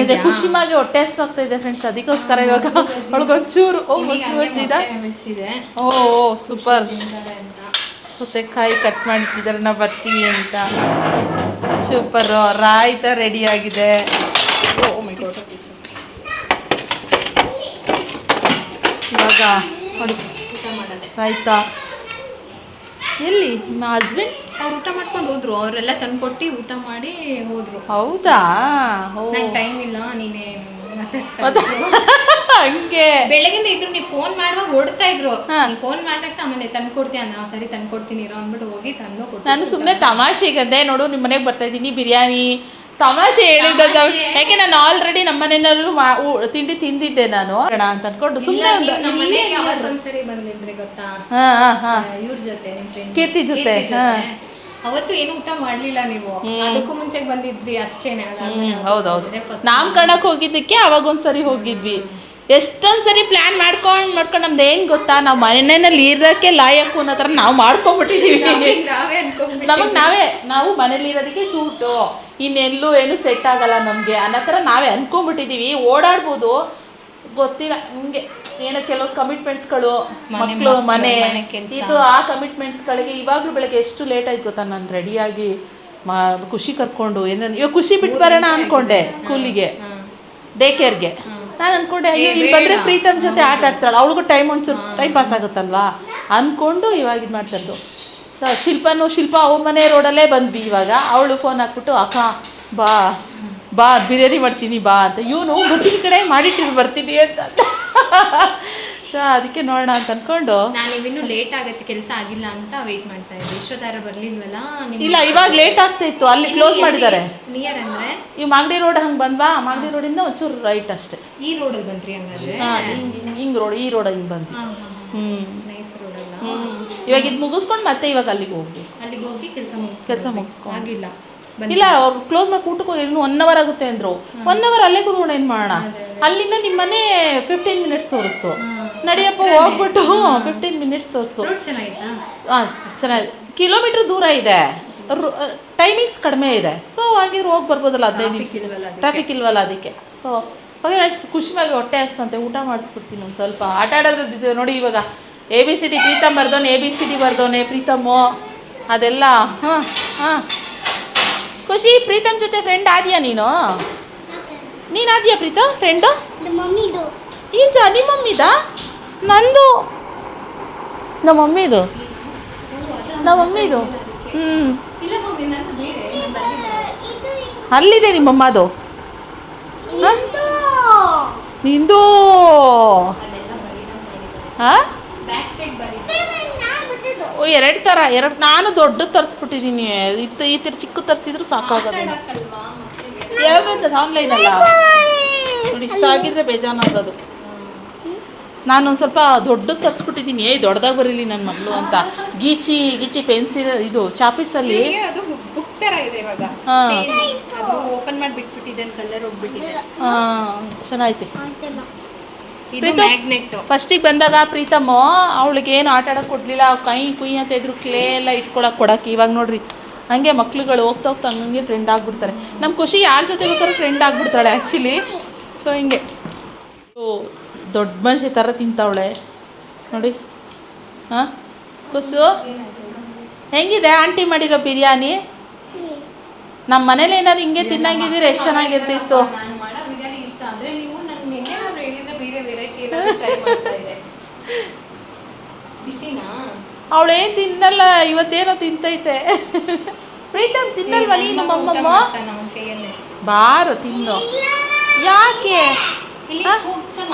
ಇದೆ ಖುಷಿಮಾಗೆ ಹೊಟ್ಟೆ ಹಸ್ವಾಗ್ತಾ ಇದೆ ಫ್ರೆಂಡ್ಸ್. ಅದಕ್ಕೋಸ್ಕರ ಇವಾಗ ಒಳಗೊಂಚೂರು ಓ ಸೂಪರ್ ಸೌತೆಕಾಯಿ ಕಟ್ ಮಾಡಿಟ್ಟಿದ್ದಾರೆ, ನಾವು ಬರ್ತೀವಿ ಅಂತ. ಸೂಪರ್. ರಾಯ್ತ ರೆಡಿ ಆಗಿದೆ. ಇವಾಗ ನೋಡಿ ರಾಯ್ತ. ಎಲ್ಲಿ ನಿಮ್ಮ ಹಸ್ಬೆಂಡ್? ಅವ್ರು ಊಟ ಮಾಡ್ಕೊಂಡು ಹೋದ್ರು. ಅವರೆಲ್ಲ ತಂದ್ಕೊಟ್ಟು ಊಟ ಮಾಡಿ ಹೋದ್ರು. ಹೌದಾ? ನಂಗೆ ಟೈಮ್ ಇಲ್ಲ, ನೀನೇ ಹಂಗೆ ಬೆಳಗಿಂದ ಇದ್ರು. ನೀವು ಫೋನ್ ಮಾಡುವಾಗ ಓಡ್ತಾ ಇದ್ರು. ನೀವು ಫೋನ್ ಮಾಡಿದ ತಕ್ಷಣ ಆಮೇಲೆ ತಂದ್ಕೊಡ್ತೀನಿ ಅನ್ನ. ಸರಿ ತಂದ್ಕೊಡ್ತೀನಿ ಇರೋ ಅಂದ್ಬಿಟ್ಟು ಹೋಗಿ ತಂದು ಕೊಟ್ಟು. ನಾನು ಸುಮ್ಮನೆ ತಮಾಷೆಗಂದೆ, ನೋಡು ನಿಮ್ಮ ಮನೆಗೆ ಬರ್ತಾ ಇದ್ದೀನಿ ಬಿರಿಯಾನಿ ತಮಾಷೆ ಹೇಳಿದ್ದ. ಯಾಕೆ ನಾನು ಆಲ್ರೆಡಿ ನಮ್ಮ ಮನೆಯಲ್ಲೂ ತಿಂಡಿ ತಿಂದಿದ್ದೆ ನಾನು ಅಂತ ಅನ್ಕೊಂಡು ಸುಮ್ಮನೆ. ಅವತ್ತೊಂದ್ಸರಿ ಬಂದಿದ್ರೆ ಗೊತ್ತಾ, ಇವ್ರ ಜೊತೆ ನಿಮ್ಮ ಫ್ರೆಂಡ್ ಕೀರ್ತಿ ಜೊತೆ. ಅವತ್ತು ಏನು ಊಟ ಮಾಡ್ಲಿಲ್ಲ ನೀವು, ಅದಕ್ಕೂ ಮುಂಚೆಗೆ ಬಂದಿದ್ರಿ ಅಷ್ಟೇನೆ. ಹೌದೌದು, ನಾಮಕರಣಕ್ಕೆ ಹೋಗಿದ್ದಕ್ಕೆ ಅವಾಗೊಂದ್ಸರಿ ಹೋಗಿದ್ವಿ. ಎಷ್ಟೊಂದು ಸರಿ ಪ್ಲ್ಯಾನ್ ಮಾಡ್ಕೊಂಡು ನಮ್ದು ಏನು ಗೊತ್ತಾ, ನಾವು ಮನೆಯಲ್ಲಿ ಇರೋಕ್ಕೆ ಲಾಯಕ್ಕು ಅನ್ನೋ ಥರ ನಾವು ಮಾಡ್ಕೊಂಡ್ಬಿಟ್ಟಿದ್ದೀವಿ. ನಾವು ಮನೇಲಿ ಇರೋದಕ್ಕೆ ಸೂಟು, ಇನ್ನೆಲ್ಲೂ ಏನು ಸೆಟ್ ಆಗಲ್ಲ ನಮಗೆ ಅನ್ನೋ ಥರ ನಾವೇ ಅಂದ್ಕೊಂಡ್ಬಿಟ್ಟಿದ್ದೀವಿ. ಓಡಾಡ್ಬೋದು, ಗೊತ್ತಿಲ್ಲ ಹಿಂಗೆ ಏನೋ ಕೆಲವು ಕಮಿಟ್ಮೆಂಟ್ಸ್ಗಳು, ಮಕ್ಕಳು, ಮನೆ, ಇದು ಆ ಕಮಿಟ್ಮೆಂಟ್ಸ್ಗಳಿಗೆ ಇವಾಗಲೂ ಬೆಳಗ್ಗೆ ಎಷ್ಟು ಲೇಟ್ ಆಯ್ತು ಗೊತ್ತಾ. ನಾನು ರೆಡಿಯಾಗಿ ಖುಷಿ ಕರ್ಕೊಂಡು ಏನೇನು ಇವಾಗ ಖುಷಿ ಬಿಟ್ಟು ಬರೋಣ ಅಂದ್ಕೊಂಡೆ ಸ್ಕೂಲಿಗೆ, ಡೇ ಕೇರ್ಗೆ. ನಾನು ಅಂದ್ಕೊಂಡೆ ಅಯ್ಯೋ ಇಲ್ಲಿ ಬಂದರೆ ಪ್ರೀತಮ್ ಜೊತೆ ಆಟ ಆಡ್ತಾಳೆ, ಅವಳಿಗೂ ಒಂಚೂರು ಟೈಮ್ ಪಾಸ್ ಆಗುತ್ತಲ್ವಾ ಅಂದ್ಕೊಂಡು ಇವಾಗ ಇದು ಮಾಡ್ತಾಯಿದ್ದು. ಶಿಲ್ಪ ಅವ್ರ ಮನೆ ರೋಡಲ್ಲೇ ಬಂದ್ವಿ. ಇವಾಗ ಅವಳು ಫೋನ್ ಹಾಕ್ಬಿಟ್ಟು ಅಕ್ಕ ಬಾ ಬಿರಿಯಾನಿ ಮಾಡ್ತೀನಿ ಬಾ ಅಂತ. ಇವನು ಬರ್ತೀನಿ ಕಡೆ ಮಾಡಿಟ್ಟಿರು ಬರ್ತೀನಿ ಅಂತ. ಸೊ ಅದಕ್ಕೆ ನೋಡೋಣ ಅಂತ ಅಂದ್ಕೊಂಡು ನಾನು ಇವಿನ್ನೂ ಲೇಟ್ ಆಗುತ್ತೆ, ಕೆಲಸ ಆಗಿಲ್ಲ ಅಂತ ವೆಯ್ಟ್ ಮಾಡ್ತಾ ಇದ್ದೆ. ಇಷ್ಟೊತ್ತಾರ ಬರಲಿಲ್ವಲ್ಲ? ಇಲ್ಲ, ಇವಾಗ ಲೇಟ್ ಆಗ್ತಾ ಇತ್ತು. ಅಲ್ಲಿ ಕ್ಲೋಸ್ ಮಾಡಿದ್ದಾರೆ. ನಿಯರ್ ಅಂದರೆ ಈ ಮಾಗಡಿ ರೋಡ್ ಹಂಗೆ ಬಂದ್ವಾ, ಮಾಗಡಿ ರೋಡಿಂದ ಒಂಚೂರು ರೈಟ್ ಅಷ್ಟೇ. ಈ ರೋಡಲ್ಲಿ ಬಂದ್ರಿ ಹಂಗಾದ್ರೆ? ಹಿಂಗೆ ರೋಡ್, ಈ ರೋಡ್ ಹಿಂಗೆ ಬಂದ್ವಿ. ನೈಸ್ ರೋಡಲ್ಲ. ಇವಾಗ ಇದು ಮುಗಿಸ್ಕೊಂಡು ಮತ್ತೆ ಇವಾಗ ಅಲ್ಲಿಗೆ ಹೋಗ್ಬೇಕು. ಅಲ್ಲಿಗೆ ಹೋಗಿ ಕೆಲಸ ಮುಗಿಸ್ಕೊಂಡು ಆಗಿಲ್ಲ. ಇಲ್ಲ, ಅವ್ರು ಕ್ಲೋಸ್ ಮಾಡಿ ಊಟಕ್ಕೆ ಹೋಗಿ ಇನ್ನೂ 1 ಅವರ್ ಆಗುತ್ತೆ ಅಂದರು. 1 ಅವರ್ ಅಲ್ಲೇ ಕೂತ್ಕೊಂಡು ಏನು ಮಾಡೋಣ? ಅಲ್ಲಿಂದ ನಿಮ್ಮ ಮನೆ 15 ಮಿನಿಟ್ಸ್ ತೋರಿಸ್ತು. ನಡಿಯಪ್ಪ ಹೋಗ್ಬಿಟ್ಟು 15 ಮಿನಿಟ್ಸ್ ತೋರಿಸು. ರೋಡ್ ಚೆನ್ನಾಗಿತ್ತಾ? ಹಾಂ ಚೆನ್ನಾಗಿದೆ. ಕಿಲೋಮೀಟ್ರ್ ದೂರ ಇದೆ, ಟೈಮಿಂಗ್ಸ್ ಕಡಿಮೆ ಇದೆ. ಸೊ ಹಾಗಿದ್ರೆ ಹೋಗಿ ಬರ್ಬೋದಲ್ಲ 15 ನಿಮಿಷ. ಟ್ರಾಫಿಕ್ ಇಲ್ವಲ್ಲ ಅದಕ್ಕೆ. ಸೊ ಹಾಗೆ ಖುಷಿಯಾಗಿ ಹೊಟ್ಟೆ ಹಸ್ತಂತೆ, ಊಟ ಮಾಡಿಸ್ಬಿಡ್ತೀನಿ ಒಂದು ಸ್ವಲ್ಪ. ಆಟ ಆಡೋದ್ರ ಬಿಸಿ ನೋಡಿ. ಇವಾಗ ABCD ಪ್ರೀತಮ್ ಬರ್ದವನೆ, ABCD ಬರ್ದವನೆ ಪ್ರೀತಮ್ಮು, ಅದೆಲ್ಲ. ಹಾಂ ಹಾಂ ಖುಷಿ, ಪ್ರೀತಮ್ ಜೊತೆ ಫ್ರೆಂಡ್ ಆದ್ಯಾ ನೀನು? ನೀನು ಆದ್ಯಾ ಪ್ರೀತಮ್ ಫ್ರೆಂಡು? ಇದು ನಿಮ್ಮ ಮಮ್ಮಿದಾ? ನಂದು ನಮ್ಮ ಮಮ್ಮಿದು. ಇಲ್ಲ ಮಮ್ಮಿ, ನಂದು ಬೇರೆ, ನಾನು ಬರ್ಲಿಲ್ಲ. ಅಲ್ಲಿದೆ ನಿಮ್ಮಮ್ಮದು. ನಿಂದು ಅದೆಲ್ಲ ಬರೀ ಮಾಡಿದ್ದಾರೆ. ಹಾಂ ಬ್ಯಾಕ್ ಸೈಡ್ ಬರೀ. ಓ 2 ಥರ. ನಾನು ದೊಡ್ಡದು ತರಿಸ್ಬಿಟ್ಟಿದ್ದೀನಿ. ಈ ಥರ ಚಿಕ್ಕ ತರಿಸಿದ್ರು ಸಾಕಾಗೋದಿಲ್ಲ. ಹಾಕಲ್ವಾ ಮಕ್ಕಳಿಗೆ? ಯಾವ್ದು ಆನ್ಲೈನಲ್ಲ ನೋಡಿ, ಇಷ್ಟ ಆಗಿದ್ರೆ ಬೇಜಾನಾಗೋದು. ನಾನೊಂದು ಸ್ವಲ್ಪ ದೊಡ್ಡದು ತರಿಸ್ಬಿಟ್ಟಿದ್ದೀನಿ. ದೊಡ್ಡದಾಗಿ ಬರೀಲಿ ನನ್ನ ಮಗಳು ಅಂತ. ಗೀಚಿ ಪೆನ್ಸಿಲ್ ಇದು ಚಾಪೀಸಲ್ಲಿ ಅದು ಬುಕ್ ಥರ ಇದೆ ಇವಾಗ. ಹಾಂ ಅದು ಓಪನ್ ಮಾಡಿ ಬಿಟ್ಬಿಟ್ಟಿದೆ, ಕಲರ್ ಹೋಗ್ಬಿಟ್ಟಿದೆ. ಹಾಂ ಚೆನ್ನಾಗೈತೆ. ಇದು ಮ್ಯಾಗ್ನೆಟ್. ಫಸ್ಟಿಗೆ ಬಂದಾಗ ಪ್ರೀತಮ್ಮು ಅವಳಿಗೆ ಏನು ಆಟ ಆಡೋಕೆ ಕೊಡಲಿಲ್ಲ. ಕೈ ಕುಯ್ ಅಂತ ಇದ್ರು, ಕ್ಲೇ ಎಲ್ಲ ಕೊಡೋಕೆ. ಇವಾಗ ನೋಡ್ರಿ ಹಂಗೆ ಮಕ್ಳುಗಳು ಹೋಗ್ತಾ ಹಂಗೆ ಫ್ರೆಂಡ್ ಆಗಿಬಿಡ್ತಾರೆ. ನಮ್ಮ ಖುಷಿ ಯಾರ ಜೊತೆ ಬೇಕಾದ್ರೂ ಫ್ರೆಂಡ್ ಆಗಿಬಿಡ್ತಾಳೆ ಆ್ಯಕ್ಚುಲಿ. ಸೊ ಹಿಂಗೆ ದೊಡ್ಡ ಮನುಷ್ಯ ಥರ ತಿಂತಾವಳೆ ನೋಡಿ. ಹಾಂ ಕುಸು ಹೆಂಗಿದೆ ಆಂಟಿ ಮಾಡಿರೋ ಬಿರಿಯಾನಿ? ನಮ್ಮ ಮನೇಲಿ ಏನಾದ್ರು ಹಿಂಗೆ ತಿನ್ನಂಗಿದ್ದೀರ ಎಷ್ಟು ಚೆನ್ನಾಗಿರ್ತಿತ್ತು. ನಾನು ಮಾಡೋ ಬಿರಿಯಾನಿ ಇಷ್ಟ ಅಂದರೆ ನೀವು ನನ್ನ ನಿನ್ನೆ ಹೇಳಿದ್ರೆ ಬೇರೆ ವೆರೈಟಿ ಏನಾದರೂ ಟ್ರೈ ಮಾಡ್ತಾ ಇದೆ. ಬಿಸಿನಾ? ಅವಳೇನು ತಿನ್ನಲ್ಲ, ಇವತ್ತೇನೋ ತಿಂತೈತೆ. ಪ್ರೀತಮ್ ತಿನ್ನಲ್ವ ನೀನು? ಮಮ್ಮಮ್ಮ ನಮ್ಮ ಕೈಯಲ್ಲೇ ಬಾರು ತಿನ್ನು. ಯಾಕೆ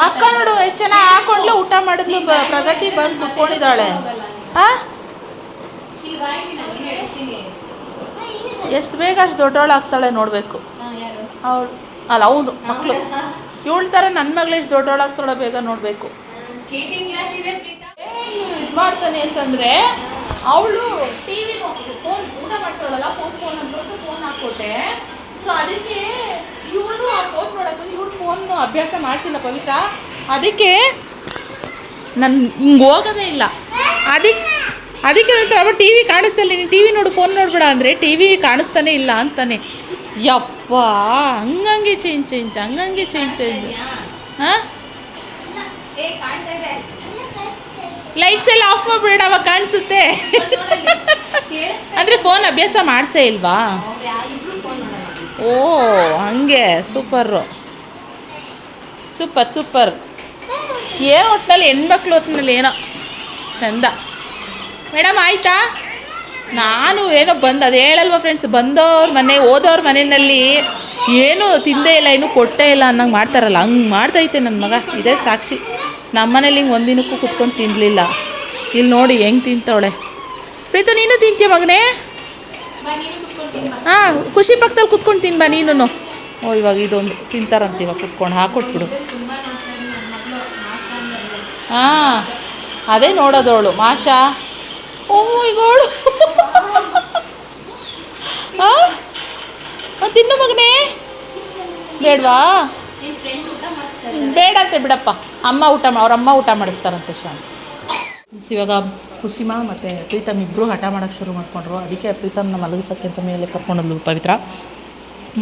ಅಕ್ಕ ನೋಡು ಎಷ್ಟು ಚೆನ್ನಾಗಿ ಹಾಕೊಂಡ್ಲು, ಊಟ ಮಾಡಿದ್ಲು. ಪ್ರಗತಿ ಬಂದು ಕುತ್ಕೊಂಡಿದ್ದಾಳೆ. ಹಾಂ ಎಷ್ಟು ಬೇಗ ಅಷ್ಟು ದೊಡ್ಡವಳು ಆಗ್ತಾಳೆ ನೋಡಬೇಕು. ಅವಳು ಅಲ್ಲ ಅವನು ಮಕ್ಕಳು ಇವಳ ಥರ ನನ್ನ ಮಗಳು ಎಷ್ಟು ದೊಡ್ಡವಳು ಆಗ್ತಾಳೆ ಬೇಗ ನೋಡಬೇಕು. ಏನು ಇದು ಮಾಡ್ತಾನೆ ಅಂತಂದರೆ ಅವಳು ಟಿ ವಿ ಫೋನ್ ಊಟ ಮಾಡ್ತಾಳಲ್ಲ, ಫೋನ್ ಅಂದ್ಬಿಟ್ಟು ಫೋನ್ ಹಾಕ್ಕೊಟ್ಟೆ. ಸೊ ಅದಕ್ಕೆ ಇವನು ಆ ಫೋನ್ ನೋಡೋಕೆ ಇವಳು ಫೋನ್ ಅಭ್ಯಾಸ ಮಾಡಿಸಿಲ್ಲ ಪವಿತ್ರ. ಅದಕ್ಕೆ ನನ್ನ ಹಿಂಗೆ ಹೋಗೋದೇ ಇಲ್ಲ. ಅದಕ್ಕೆ ಹೇಳ್ತಾರೆ ಟಿ ವಿ ಕಾಣಿಸ್ತಾಯಿಲ್ಲ, ನೀನು ಟಿ ವಿ ನೋಡು, ಫೋನ್ ನೋಡ್ಬೇಡ ಅಂದರೆ ಟಿ ವಿ ಕಾಣಿಸ್ತಾನೆ ಇಲ್ಲ ಅಂತಾನೆ. ಯಪ್ಪ ಹಂಗಂಗೆ ಚೇಂಜ್ ಹಾಂ. ಲೈಟ್ಸ್ ಎಲ್ಲ ಆಫ್ ಮಾಡಿಬಿಡ, ಅವಾಗ ಕಾಣಿಸುತ್ತೆ. ಅಂದರೆ ಫೋನ್ ಅಭ್ಯಾಸ ಮಾಡಿಸೇ ಇಲ್ವಾ? ಓ ಹಂಗೆ ಸೂಪರ್. ಏನೋ ಒಟ್ಟಿನಲ್ಲಿ ಹೆಣ್ಮಕ್ಳು ಹೊತ್ತಿನಲ್ಲಿ ಏನೋ ಚಂದ. ಮೇಡಮ್ ಆಯಿತಾ? ನಾನು ಏನೋ ಅದು ಹೇಳಲ್ವ ಫ್ರೆಂಡ್ಸ್, ಬಂದವ್ರ ಮನೆ ಹೋದವ್ರ ಮನೆಯಲ್ಲಿ ಏನೂ ತಿಂದೇ ಇಲ್ಲ, ಏನೂ ಕೊಟ್ಟೇ ಇಲ್ಲ ಅನ್ನಂಗೆ ಮಾಡ್ತಾರಲ್ಲ, ಹಂಗೆ ಮಾಡ್ತೈತೆ ನನ್ನ ಮಗ. ಇದೇ ಸಾಕ್ಷಿ. ನಮ್ಮ ಮನೇಲಿ ಹಿಂಗೆ ಒಂದಿನಕ್ಕೂ ಕುತ್ಕೊಂಡು ತಿನ್ನಲಿಲ್ಲ. ಇಲ್ಲಿ ನೋಡಿ ಹೆಂಗೆ ತಿಂತವಳೆ. ಪ್ರೀತು ನೀನು ತಿಂತೀಯ ಮಗನೇ? ಹಾಂ ಖುಷಿ ಪಕ್ಕದಲ್ಲಿ ಕುತ್ಕೊಂಡು ತಿನ್ ಬಾ ನೀನು. ಓ ಇವಾಗ ಇದೊಂದು ತಿಂತಾರಂತ, ಇವಾಗ ಕುತ್ಕೊಂಡು ಹಾಕ್ಕೊಟ್ಬಿಡು. ಹಾಂ ಅದೇ ನೋಡೋದವಳು ಮಾಷಾ. ಓ ಈಗೋಳು ಹಾಂ ತಿನ್ನು ಮಗನೇ. ಬೇಡವಾ? ಬೇಡ ಅಂತೆ ಬಿಡಪ್ಪ. ಅವ್ರಮ್ಮ ಊಟ ಮಾಡಿಸ್ತಾರಂತೆ ಶಾನ್. ಇವಾಗ ಖುಷಿಮ ಮತ್ತು ಪ್ರೀತಮ್ ಇಬ್ಬರು ಹಠ ಮಾಡೋಕ್ಕೆ ಶುರು ಮಾಡ್ಕೊಂಡ್ರು. ಅದಕ್ಕೆ ಪ್ರೀತಮ್ನ ಮಲಗಿಸೋಕ್ಕೆ ಅಂತ ಮೇಲೆ ಕರ್ಕೊಂಡೋದ್ಲು ಪವಿತ್ರ.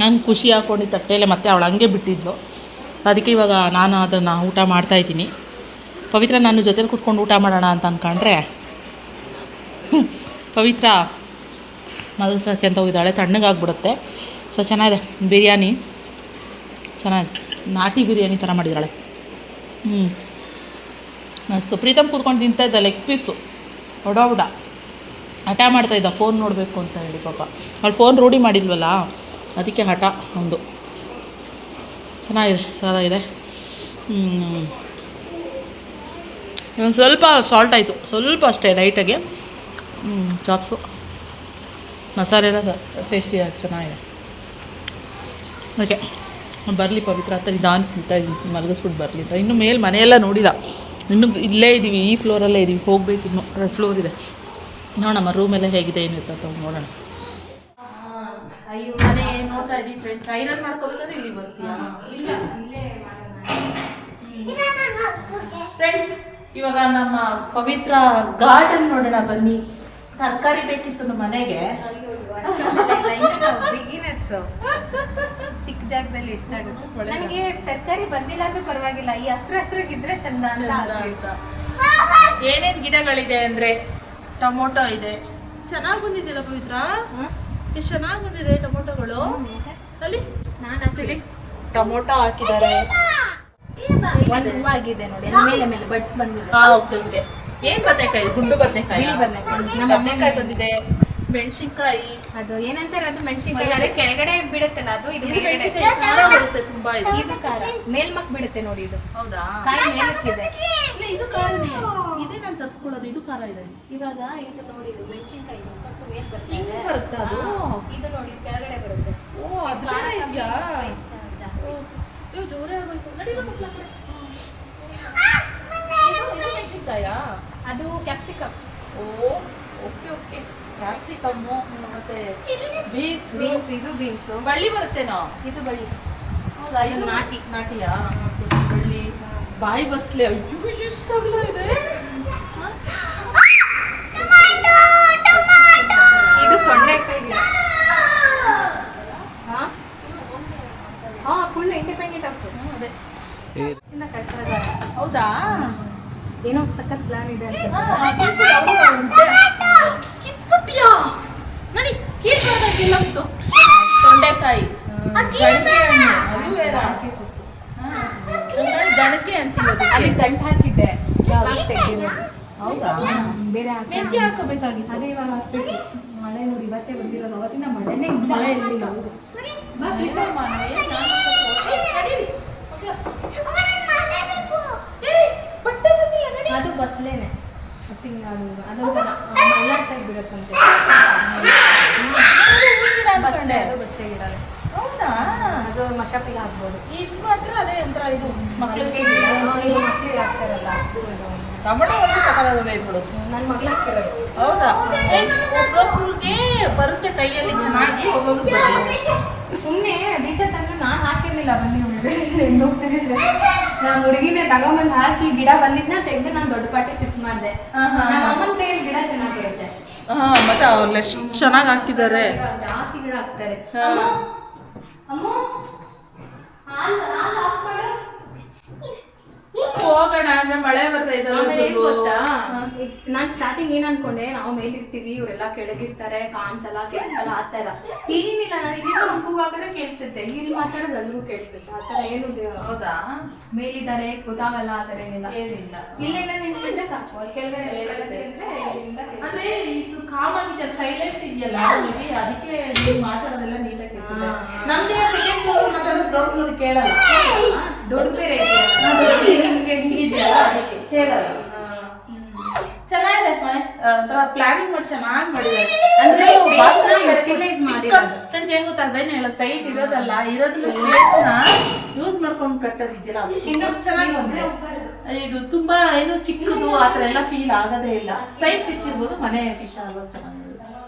ನಾನು ಖುಷಿ ಹಾಕ್ಕೊಂಡು ತಟ್ಟೆಯಲ್ಲೇ ಮತ್ತೆ ಅವಳು ಹಂಗೆ ಬಿಟ್ಟಿದ್ಲು. ಅದಕ್ಕೆ ಇವಾಗ ನಾನು ಅದನ್ನು ಊಟ ಮಾಡ್ತಾಯಿದ್ದೀನಿ. ಪವಿತ್ರ ನಾನು ಜೊತೆಲಿ ಕೂತ್ಕೊಂಡು ಊಟ ಮಾಡೋಣ ಅಂತ ಅಂದ್ಕೊಂಡ್ರೆ ಪವಿತ್ರ ಮಲಗಿಸೋಕ್ಕೆ ಅಂತ ಹೋಗಿದ್ದಾಳೆ. ತಣ್ಣಗಾಗ್ಬಿಡುತ್ತೆ. ಸೊ ಚೆನ್ನಾಗಿದೆ ಬಿರಿಯಾನಿ, ಚೆನ್ನಾಗಿದೆ. ನಾಟಿ ಬಿರಿಯಾನಿ ಥರ ಮಾಡಿದ್ದಾಳೆ. ಮಸ್ತು. ಪ್ರೀತಮ್ ಕೂತ್ಕೊಂಡು ತಿಂತಾಯಿದ್ದ ಲೆಗ್ ಪೀಸು ಒಡ ಹಠ ಮಾಡ್ತಾಯಿದ್ದ ಫೋನ್ ನೋಡಬೇಕು ಅಂತ ಹೇಳಿ. ಪಾಪ ಅವಳು ಫೋನ್ ರೂಢಿ ಮಾಡಿಲ್ವಲ್ಲ, ಅದಕ್ಕೆ ಹಠ ಒಂದು. ಚೆನ್ನಾಗಿದೆ, ಸಾದಾಗಿದೆ. ಒಂದು ಸ್ವಲ್ಪ ಸಾಲ್ಟ್ ಆಯಿತು, ಸ್ವಲ್ಪ ಅಷ್ಟೇ ಲೈಟಾಗಿ. ಚಾಪ್ಸು ಮಸಾಲೆ ಎಲ್ಲ ಟೇಸ್ಟಿಯಾಗಿ ಚೆನ್ನಾಗಿದೆ. ಓಕೆ ಬರಲಿ ಪವಿತ್ರ ಅಂತ ನಿಧಾನ ತಿಂತಾ ಇದ್ದೀನಿ, ಮಲಗಿಸ್ಬಿಟ್ಟು ಬರಲಿ ಅಂತ. ಇನ್ನು ಮೇಲೆ ಮನೆಯೆಲ್ಲ ನೋಡಿಲ್ಲ, ಇನ್ನೂ ಇಲ್ಲೇ ಇದ್ದೀವಿ, ಈ ಫ್ಲೋರಲ್ಲೇ ಇದ್ದೀವಿ. ಹೋಗ್ಬೇಕು, ಇನ್ನು 2 ಫ್ಲೋರ್ ಇದೆ. ನೋಡಮ್ಮ ರೂಮೆಲ್ಲ ಹೇಗಿದೆ ಏನಿರ್ತದೆ ಅಂತ ನೋಡೋಣ. ಮನೆ ನೋಡ್ತಾ ಇದ್ದೀವಿ ಫ್ರೆಂಡ್ಸ್. ಐರನ್ ಮಾಡ್ಕೊಬೇಕಾದ್ರೆ ಇಲ್ಲಿ ಬರ್ತೀಯಾ? ಇಲ್ಲ ಇಲ್ಲೇ ಮಾಡೋಣ ಫ್ರೆಂಡ್ಸ್. ಇವಾಗ ನಮ್ಮ ಪವಿತ್ರ ಗಾರ್ಡನ್ ನೋಡೋಣ ಬನ್ನಿ. ತರಕಾರಿ ಬೇಕಿತ್ತು ನಮ್ಮ ಮನೆಗೆ. ಬಿಗಿನರ್ಸ್ ಚಿಕ್ಕ ಜಾಗದಲ್ಲಿ ಎಷ್ಟಾಗುತ್ತೆ. ನನಗೆ ತರಕಾರಿ ಬಂದಿಲ್ಲ ಅಂದ್ರೆ ಪರವಾಗಿಲ್ಲ, ಈ ಹಸ್ರಾಗಿದ್ರೆ ಚಂದ ಅಂತ. ಏನೇನ್ ಗಿಡಗಳಿದೆ ಅಂದ್ರೆ ಟೊಮೊಟೊ ಇದೆ. ಚೆನ್ನಾಗಿ ಬಂದಿದೆಯಲ್ಲ ಪವಿತ್ರ, ಎಷ್ಟು ಚೆನ್ನಾಗಿ ಬಂದಿದೆ ಟೊಮೊಟೊಗಳು. ಅಲ್ಲಿ ನಾನು ಹಾಕ್ತೀನಿ. ಟೊಮೊಟೊ ಹಾಕಿದ್ದಾರೆ. ಒಂದು ಹೂವು ಆಗಿದೆ ನೋಡಿ, ಮೇಲೆ ಮೇಲೆ ಬಡ್ಸ್ ಬಂದಿದೆ. ಓಕೆ. ಏನ್ ಬದನೆಕಾಯಿ? ಗುಂಡು ಬದನೆಕಾಯಿ, ಬಿಳಿ ಬದನೆಕಾಯಿ. ನಮ್ಮ ಬದನೆಕಾಯಿ ಬಂದಿದೆ. ಮೆಣಸಿನ್ಕಾಯಿ ಅದು ಏನಂತಾರೆ, ಅದು ಮೆಣಸಿನ್ಕಾಯಿ ಅದೇ ಕೆಳಗಡೆ ಬಿಡುತ್ತಲ್ಲ ಅದು. ಇದು ಮೆಣಸಿನ್ಕಾಯಿ ಖಾರ ಬರುತ್ತೆ ತುಂಬಾ. ಇದು ಖಾರ ಮೇಲ್ಮಕ್ ಬಿಡುತ್ತೆ ನೋಡಿ. ಇದು ಹೌದಾ? ಕಾಯಿ ಮೇಲಕ್ಕಿದೆ. ಇಲ್ಲ, ಇದು ಖಾರನೇ. ಇದೇ ನಾನು ತರ್ಸ್ಕೊಳ್ಳೋದು. ಇದು ಖಾರ ಇದೆ. ಇವಾಗ ಇದು ನೋಡಿ, ಇದು ಮೆಣಸಿನ್ಕಾಯಿ ಕಟ್ಟು ಮೇಲ್ ಹಿಂಗ್ ಬರುತ್ತೆ ಅದು. ಇದು ನೋಡಿ ಕೆಳಗಡೆ ಬರುತ್ತೆ. ಓ, ಅದು ಖಾರ ಇದೆಯಾ? ಜಾಸ್ತಿ. ಇವು ಜೋರೇ ಆಗೋಯ್ತು. ನಡಿ ನಮ್ಮ ಮಕ್ಳ ಕಡೆ. ಇದು ಮೆಣಸಿನ್ಕಾಯಾ? ಅದು ಕ್ಯಾಪ್ಸಿಕಮ್. ಓ, ಓಕೆ. ಕ್ಯಾಪ್ಸಿಕಮ್ಮು ಮತ್ತೆ ಬೀನ್ಸ್. ಇದು ಬೀನ್ಸ್. ಬಳ್ಳಿ ಬರುತ್ತೇನೋ? ಇದು ಬಳ್ಳಿ. ಹೌದಾ? ಇದು ನಾಟಿಯಾ? ಬಳ್ಳಿ. ಬಾಯಿ ಬಸ್ಲೆ. ಅಯ್ಯೋ, ಎಷ್ಟಾಗಲ ಇದೆ. ಇದು ತೊಂಡೆಕಾಯಿ. Full independent house. ಅದೇ. ಹೌದಾ? ಹೌದಾ? ಏನೋ ಸಖತ್ ಪ್ಲಾನ್ ಇದೆ ಕಿತ್ಬಿಟ್ಟಿಯಾ? ನಡಿ, ಕೀರ್ಬಾರ್ದಾಗಿಲ್ಲ ಅಂತು. ತೊಂಡೆಕಾಯಿ, ಗಣಕೆ ಹಣ್ಣು, ಅಲುವೇರಾ, ಗಣಕೆ ಅಂತೀವಿ. ಅಲ್ಲಿ ದಂಟ್ ಹಾಕಿದ್ದೆ. ಹೌದಾ? ಬೇರೆ ಮೆಂತ್ಯ ಹಾಕಬೇಕಾಗಿತ್ತು. ಅದೇ ಇವಾಗ ಹಾಕ್ಬೇಕು. ಮಳೆ ನೋಡಿ ಇವತ್ತೇ ಬಂದಿರೋದು, ಅವತ್ತಿನ ಮಳೆನೇ ಮಳೆ ಇರಲಿಲ್ಲ. ಅದು ಬಸ್ಲೇನೆ. ಅದೊಂಥರ ಮಲ್ನಾಡ್ ಸೈಡ್ ಬಿಡುತ್ತಂತೆ. ಬಸ್ಲೆ, ಅದು ಬಸ್ಲೆ ಗಿಡ. ಹೌದಾ? ಅದು ಮಶಾಪಿಗೆ ಹಾಕ್ಬೋದು. ಇದು ಮಾತ್ರ ಅದೇ ಒಂಥರ ಇದು ಮಕ್ಕಳಿಗೆ ಮಕ್ಳಿಗೆ ಹಾಕ್ತಾರಲ್ಲ. ಟೊಮೊಟೊ ಒಂದು ಸಕಾಲಾಗಿದೆ ಇದು. ನನ್ನ ಮಗ್ಳು ಹಾಕ್ತಿರೋದು. ಹೌದಾ? ಒಬ್ಬೊಬ್ರಿಗೆ ಬರುತ್ತೆ ಕೈಯಲ್ಲಿ ಚೆನ್ನಾಗಿ, ಒಬ್ಬೊಬ್ರು ಸುಮ್ಮನೆ ಬೀಜ ತಂದು ನಾನು ಹಾಕಿರ್ಲಿಲ್ಲ. ಬನ್ನಿ ನಾನು ಹುಡುಗಿನೇ ತಗೊಂಬಂದು ಹಾಕಿ ಗಿಡ ಬಂದಿದ್ನ ತೆಗೆದು ನಾನು ದೊಡ್ಡ ಪಾಟಿ ಶಿಫ್ಟ್ ಮಾಡಿದೆ. ನಮ್ಮ ಅಮ್ಮನ ಕೈಯಲ್ಲಿ ಗಿಡ ಚೆನ್ನಾಗಿರುತ್ತೆ. ಮತ್ತೆ ಅವ್ರಲ್ಲ ಚೆನ್ನಾಗಿ ಹಾಕಿದ್ದಾರೆ. ಜಾಸ್ತಿ ಗಿಡ ಹಾಕ್ತಾರೆ. ಅಮ್ಮ ಆಫ್ ಮಾಡು. ಹೋಗೋಣ ಅಂದ್ರೆ ಮಳೆ ಬರ್ತಾ ಆಮೇಲೆ ಏನ್ ಗೊತ್ತಾ, ಇದ್ದಾರೆ. ನಾನ್ ಸ್ಟಾರ್ಟಿಂಗ್ ಏನ್ ಅನ್ಕೊಂಡೆ, ನಾವು ಮೇಲಿರ್ತೀವಿ ಇವರೆಲ್ಲ ಕೆಳಗಿರ್ತಾರೆ, ಕಾಣಿಸಲ್ಲ ಕೆಲ್ಸಲ್ಲ ಆತರ. ಏನಿಲ್ಲ, ನಾನು ಇಲ್ಲಿ ಕೂಗಾದ್ರೆ ಕೇಳಿಸುತ್ತೆ, ಇಲ್ಲಿ ಮಾತಾಡೋದು ಅಲ್ಲಿಗೂ ಕೇಳಿಸುತ್ತೆ. ಆತರ ಏನು ಹೌದಾ? ಮೇಲಿದ್ದಾರೆ ಗೊತ್ತಾಗಲ್ಲ, ಆತರ ಏನಿಲ್ಲ. ಏನಿಲ್ಲ. ಇಲ್ಲೆಲ್ಲ ನಿಂತ್ಕೊಂಡ್ರೆ ಸಾಕು, ಅಲ್ಲಿ ಕೆಳಗಡೆ ಅಂದ್ರೆ ಇಲ್ಲಿಂದ ಕೇಳ್ಸುತ್ತೆ. ಅಂದ್ರೆ ಇದು ಕಾಮ್ ಆಗಿದೆ, ಸೈಲೆಂಟ್ ಇದೆಯಲ್ಲ, ಅದಕ್ಕೆ ನೀವು ಮಾತಾಡೋದೆಲ್ಲ ನೀಟಾಗಿ ಕೇಳಿಸುತ್ತೆ. ನಮ್ಗೆ ಸೆಕೆಂಡ್ ಫ್ಲೋರ್ ಮಾತಾಡೋದು ಗ್ರೌಂಡ್ ಫ್ಲೋರ್ ಕೇಳಲ್ಲ. ದೊಡ್ಡ ಬೇರೆ ಹೇಳಲ್ಲ. ಚೆನ್ನಾಗಿದೆ ಮನೆ, ಒಂಥರ ಪ್ಲಾನಿಂಗ್ ಮಾಡಿ ಚೆನ್ನಾಗಿ ಮಾಡಿದ್ದಾರೆ. ಅಂದ್ರೆ ಫ್ರೆಂಡ್ಸ್ ಏನ್ ಗೊತ್ತಾ, ಅದೇನು ಹೇಳ, ಸೈಟ್ ಇರೋದಲ್ಲ, ಇರೋದನ್ನ ಸ್ಪೇಸ್ನ ಯೂಸ್ ಮಾಡ್ಕೊಂಡು ಕಟ್ಟೋದಿದ್ದೀರಾ, ಚೆನ್ನಾಗಿ ಬಂದಿದೆ. ಇದು ತುಂಬಾ ಏನು ಚಿಕ್ಕದು ಆತರ ಎಲ್ಲ ಫೀಲ್ ಆಗೋದೇ ಇಲ್ಲ. ಸೈಟ್ ಸಿಕ್ಕಿರ್ಬೋದು, ಮನೆ ವಿಶಾಲ ಚೆನ್ನಾಗಿದೆ.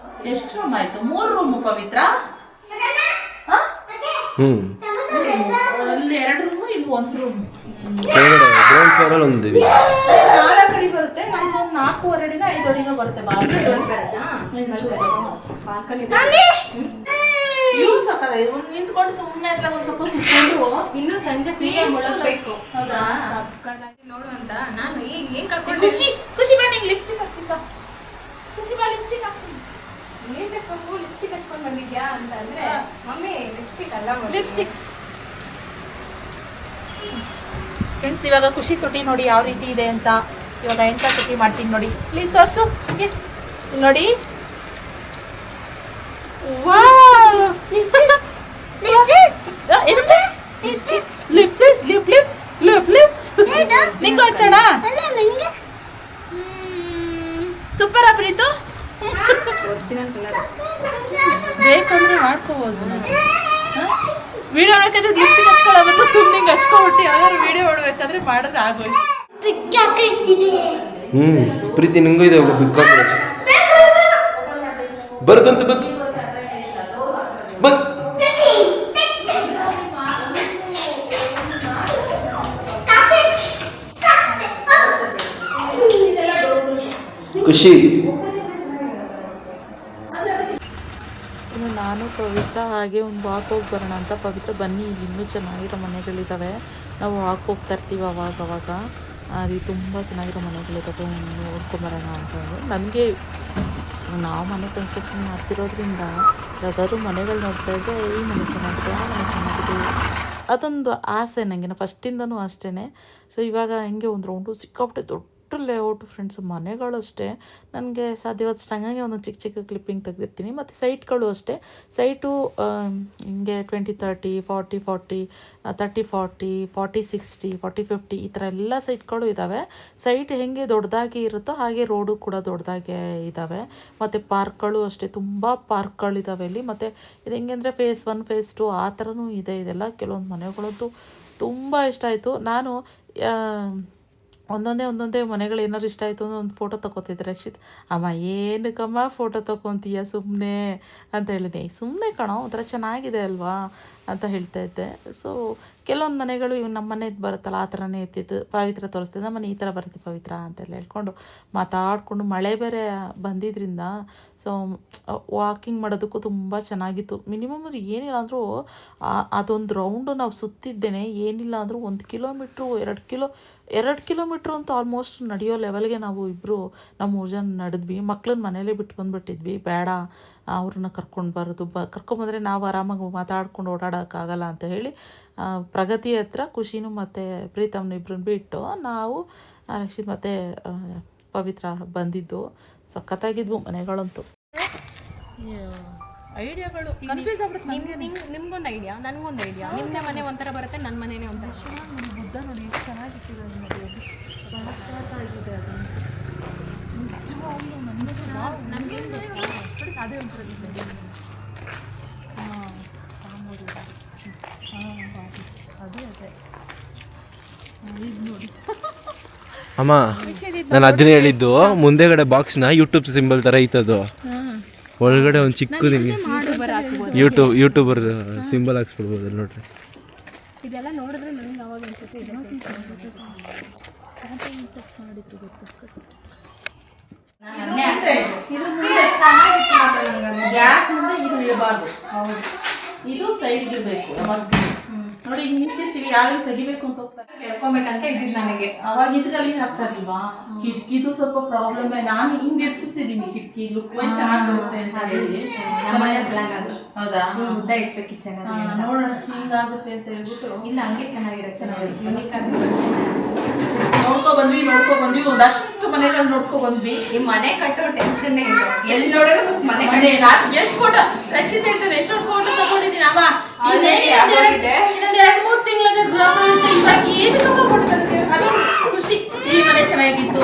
ಎಷ್ಟು ರೂಮ್ ಆಯ್ತು? 3 ರೂಮು ಪವಿತ್ರ. ಅಲ್ಲಿ 2 ರೂಮು, ಇಲ್ಲಿ 1 ರೂಮ್. ಗ್ರೌಂಡ್ ಫ್ಲೋರ್ ಅಲ್ಲಿ ಒಂದು 4 ಅಡಿ ಬರುತ್ತೆ. ನಮ್ದು 4.5 ಅಡಿನ 5 ಅಡಿನೋ ಬರುತ್ತೆ. ನಿಂತ್ಕೊಂಡು ಸುಮ್ಮನೆ ಸ್ವಲ್ಪ ಕುತ್ಕೊಂಡು ಇನ್ನು ಸಂಜೆ ಮುಳಗಬೇಕು. ಹೌದಾ? ನೋಡು ಅಂತ ನಾನು ಏನ್ ಕರ್ಕೊಂಡು ಖುಷಿ ಬಾ, ನಿಂಗೆ ಲಿಪ್ಸ್ಟಿಕ್ ಹಾಕ್ತಿದ್ದ. ಖುಷಿ ಬಾ, ಲಿಪ್ಸ್ಟಿಕ್ ಹಾಕ್ತೀನಿ. ಏನ್ ಬೇಕು ಲಿಪ್ಸ್ಟಿಕ್ ಹಚ್ಕೊಂಡ್ ಬಂದಿದ್ಯಾ ಅಂತ ಅಂದ್ರೆ, ಮಮ್ಮಿ ಲಿಪ್ಸ್ಟಿಕ್ ಅಲ್ಲ, ಲಿಪ್ಸ್ಟಿಕ್. ಫ್ರೆಂಡ್ಸ್, ಇವಾಗ ಖುಷಿ ತುಟಿ ನೋಡಿ ಯಾವ ರೀತಿ ಇದೆ ಅಂತ. ಇವಾಗ ಎಂತ ತುಟಿ ಮಾಡ್ತೀನಿ ನೋಡಿ, ಇಲ್ಲಿ ತೋರಿಸು. ಇಲ್ಲಿ ನೋಡಿ, ನಿಂಗೂ ಹಚ್ಚೋಣ. ಸೂಪರ್ ಪ್ರೀತು. ಒರಿಜಿನಲ್ ಕಲರ್ ಬೇಕಂದ್ರೆ ಮಾಡ್ಕೋಬಹುದು. ವಿಡಿಯೋ ನೋಡೋಕೆ ಲಿಪ್ಸ್ಟಿಕ್ ಹಚ್ಕೊಳ್ಳೋ ಬಂದು ಸುಮ್ಮನೆ ಹಚ್ಕೊಬಿಟ್ಟು ಯಾವ್ದಾದ್ರು ವಿಡಿಯೋ ನೋಡ್ಬೇಕಾದ್ರೆ ಮಾಡಿದ್ರೆ ಆಗೋಯ್ತು. ಪ್ರೀತಿ ನಿಂಗೂ ಇದೆ, ಒಬ್ಬ ಬಿಗ್ ಬರ್ದಂತ ಬಂತು ಬಂದ್. ಖುಷಿ. ಇನ್ನು ನಾನು ಪವಿತ್ರ ಹಾಗೆ ಒಂದು ವಾಕ್ ಹೋಗಿ ಬರೋಣ ಅಂತ. ಪವಿತ್ರ ಬನ್ನಿ, ಇಲ್ಲಿ ಇನ್ನೂ ಚೆನ್ನಾಗಿರೋ ಮನೆಗಳಿದ್ದಾವೆ, ನಾವು ವಾಕ್ ಹೋಗ್ತಾ ಇರ್ತೀವಿ ಅವಾಗ. ಅಲ್ಲಿ ತುಂಬ ಚೆನ್ನಾಗಿರೋ ಮನೆಗಳಿದ್ದಾವೆ, ನೋಡ್ಕೊಂಬರೋಣ ಅಂತಂದು. ನನಗೆ ನಾವು ಮನೆ ಕನ್ಸ್ಟ್ರಕ್ಷನ್ ಮಾಡ್ತಿರೋದ್ರಿಂದ ಯಾವ್ದಾದ್ರು ಮನೆಗಳು ನೋಡ್ತಾ ಇದ್ದರೆ ಈ ಮನೆ ಚೆನ್ನಾಗಿದೆ, ಆ ಮನೆ ಚೆನ್ನಾಗಿದೆ, ಅದೊಂದು ಆಸೆ ನನಗೆ. ನಾನು ಫಸ್ಟಿಂದನೂ ಅಷ್ಟೇ. ಸೊ ಇವಾಗ ಹಿಂಗೆ ಒಂದು ರೌಂಡು ಸಿಕ್ಕಾಪಟ್ಟೆ ದೊಡ್ಡ ಲೇಔಟ್ ಫ್ರೆಂಡ್ಸ್. ಮನೆಗಳು ಅಷ್ಟೇ ನನಗೆ ಸಾಧ್ಯವಾದಷ್ಟು ಹಂಗಾಗಿ ಒಂದು ಚಿಕ್ಕ ಚಿಕ್ಕ ಕ್ಲಿಪ್ಪಿಂಗ್ ತೆಗೆದಿರ್ತೀನಿ. ಮತ್ತು ಸೈಟ್ಗಳು ಅಷ್ಟೇ. ಸೈಟು ಹಿಂಗೆ 20-30, 40-40, 30-40, 40-60, 40-50 ಈ ಥರ ಎಲ್ಲ ಸೈಟ್ಗಳು ಇದ್ದಾವೆ. ಸೈಟ್ ಹೆಂಗೆ ದೊಡ್ಡದಾಗಿ ಇರುತ್ತೋ ಹಾಗೆ ರೋಡು ಕೂಡ ದೊಡ್ಡದಾಗೆ ಇದ್ದಾವೆ. ಮತ್ತು ಪಾರ್ಕ್ಗಳು ಅಷ್ಟೇ, ತುಂಬ ಪಾರ್ಕ್ಗಳಿದ್ದಾವೆ ಇಲ್ಲಿ. ಮತ್ತು ಇದು ಹೆಂಗೆ ಅಂದರೆ ಫೇಸ್ 1, ಫೇಸ್ 2 ಆ ಥರನೂ ಇದೆ. ಇದೆಲ್ಲ ಕೆಲವೊಂದು ಮನೆಗಳಂತೂ ತುಂಬ ಇಷ್ಟ ಆಯಿತು. ನಾನು ಒಂದೊಂದೇ ಮನೆಗಳು ಏನಾದ್ರು ಇಷ್ಟ ಆಯಿತು ಅಂದ್ರೆ ಒಂದು ಫೋಟೋ ತೊಗೋತಿದ್ದೆ. ರಕ್ಷಿತ್, ಅಮ್ಮ ಏನಕ್ಕಮ್ಮ ಫೋಟೋ ತೊಗೊತೀಯ ಸುಮ್ಮನೆ ಅಂತ ಹೇಳಿದೆ. ಸುಮ್ಮನೆ ಕಣೋ, ಒಂಥರ ಚೆನ್ನಾಗಿದೆ ಅಲ್ವಾ ಅಂತ ಹೇಳ್ತಾ ಇದ್ದೆ. ಸೊ ಕೆಲವೊಂದು ಮನೆಗಳು ಇವು ನಮ್ಮ ಮನೆದು ಬರುತ್ತಲ್ಲ ಆ ಥರನೇ ಇರ್ತಿತ್ತು. ಪವಿತ್ರ ತೋರಿಸ್ತಿದ್ದೆ, ನಮ್ಮ ಮನೆ ಈ ಥರ ಬರುತ್ತೆ ಪವಿತ್ರ ಅಂತೆಲ್ಲ ಹೇಳ್ಕೊಂಡು ಮಾತಾಡಿಕೊಂಡು, ಮಳೆ ಬೇರೆ ಬಂದಿದ್ದರಿಂದ ಸೊ ವಾಕಿಂಗ್ ಮಾಡೋದಕ್ಕೂ ತುಂಬ ಚೆನ್ನಾಗಿತ್ತು. ಮಿನಿಮಮ್ ಏನಿಲ್ಲ ಅಂದರೂ ಅದೊಂದು ರೌಂಡು ನಾವು ಸುತ್ತಿದ್ದೇನೆ. ಏನಿಲ್ಲ ಅಂದರೂ 1 ಕಿಲೋಮೀಟ್ರು 2 ಕಿಲೋಮೀಟ್ರ್ ಅಂತೂ ಆಲ್ಮೋಸ್ಟ್ ನಡೆಯೋ ಲೆವೆಲ್ಗೆ ನಾವು ಇಬ್ಬರು ನಾವು 3 ಜನ ನಡೆದ್ವಿ. ಮಕ್ಳನ್ನ ಮನೇಲೇ ಬಿಟ್ಟು ಬಂದುಬಿಟ್ಟಿದ್ವಿ, ಬೇಡ ಅವ್ರನ್ನ ಕರ್ಕೊಂಡು ಬರೋದು, ಕರ್ಕೊಂಬಂದರೆ ನಾವು ಆರಾಮಾಗಿ ಮಾತಾಡ್ಕೊಂಡು ಓಡಾಡೋಕ್ಕಾಗಲ್ಲ ಅಂತ ಹೇಳಿ ಪ್ರಗತಿ ಹತ್ರ ಖುಷಿನೂ ಮತ್ತು ಪ್ರೀತಮ್ನ ಇಬ್ಬರನ್ನ ಬಿಟ್ಟು ನಾವು ರಕ್ಷಿತ್ ಮತ್ತು ಪವಿತ್ರ ಬಂದಿದ್ದು. ಸಖತ್ತಾಗಿದ್ವು ಮನೆಗಳಂತೂ. ಐಡಿಯಾಗಳು ಕನ್ಫ್ಯೂಸ್ ಆಗ್ಬಿಡುತ್ತೆ. ನಿಮ್ಗೊಂದು ಐಡಿಯಾ, ನನಗೊಂದು ಐಡಿಯಾ. ನಿಮ್ಮದೇ ಮನೆ ಒಂಥರ ಬರುತ್ತೆ, ನನ್ನ ಮನೆಯೇ ಒಂಥರ. ನೋಡಿ ಬುದ್ಧ ನೋಡಿ ಎಷ್ಟು ಚೆನ್ನಾಗಿಟ್ಟಿದೆ ಅದು, ನೋಡಿ ಅದು ಆಗಿದೆ. ಅದು ನಿಜವಾಗ್ಲೂ ನನಗೆ ಅದೇ ಒಂಥರ ಅದೇ ಇದು ನೋಡಿ ಅಮ್ಮ, ನಾನು ಅದನ್ನೇ ಹೇಳಿದ್ದು. ಮುಂದೆಗಡೆ ಬಾಕ್ಸ್ನ ಯೂಟ್ಯೂಬ್ ಸಿಂಬಲ್ ಥರ ಐತದು, ಒಳಗಡೆ ಒಂದು ಚಿಕ್ಕದು ಯೂಟ್ಯೂಬರ್ ಸಿಂಬಲ್ ಹಾಕ್ಸ್ಬಿಡ್ಬೋದು ಅಲ್ಲಿ ನೋಡ್ರಿ. ಇದೆಲ್ಲ ನೋಡಿದ್ರೆ ನನಗೆ ಅವಾಗ ಅನ್ಸುತ್ತೆ ಗ್ಯಾಸ್ ಮುಂದೆ ಇದು ಇರಬಾರ್ದು. ಹೌದು, ಇದು ಸೈಡ್ಗೆ ಬೇಕು. ನೋಡಿ ಹಿಂಗೆ ನಿಂತಿರ್ತೀವಿ, ಯಾರು ತೆಗಿಬೇಕು ಅಂತ ಹೋಗ್ತಾರೆ, ಕೇಳ್ಕೊಬೇಕಂತ ಇದ್ದಿದ್ದು ನನಗೆ. ಅವಾಗ ಇದರಲ್ಲಿ ಹಾಕ್ತಾರಿಲ್ವಾ, ಕಿಟಕಿದು ಸ್ವಲ್ಪ ಪ್ರಾಬ್ಲಮ್. ನಾನು ಹಿಂಗೆ ಇಡ್ಸಿದ್ದೀನಿ ಕಿಟಕಿ, ಲುಕ್ ವೈಸ್ ಚೆನ್ನಾಗಿ ಬರುತ್ತೆ ಅಂತ ಹೇಳಿ ನಮ್ಮನೆ ಪ್ಲಾನ್ ಅದು. ಹೌದಾ, ಉದ್ದ ಇಡ್ಸ್ಬೇಕು ಕಿಚನ್ ನೋಡೋಣ ಹಿಂಗಾಗುತ್ತೆ ಅಂತ ಹೇಳ್ಬಿಟ್ಟು. ಇಲ್ಲ, ಹಂಗೆ ಚೆನ್ನಾಗಿರುತ್ತೆ. ನೋಡ್ಕೊ ಬಂದ್ವಿ ಒಂದಷ್ಟು ಮನೆಗಳು ನೋಡ್ಕೊ ಬಂದ್ವಿ. ಈ ಮನೆ ಕಟ್ಟೋ ಟೆನ್ಷನ್ ಇಲ್ಲ, ಎಲ್ಲಿ ನೋಡಿದ್ರು ಫಸ್ಟ್ ಮನೆ ಮನೆ. ಎಷ್ಟು ಫೋಟೋ ರಕ್ಷಿತ್ ಹೇಳ್ತಾರೆ, ಎಷ್ಟೊಂದು ಫೋಟೋ ತಗೊಂಡಿದ್ದೀನಿ. ಅಮ್ಮ ಇನ್ನೊಂದು 2-3 ತಿಂಗಳ ಗೃಹ ಪ್ರವೇಶ, ಇವಾಗ ಏನಕ್ಕಮ್ಮ ಫೋಟೋ ತೆಗೆದು ಅದು ಖುಷಿ. ಈ ಮನೆ ಚೆನ್ನಾಗಿತ್ತು,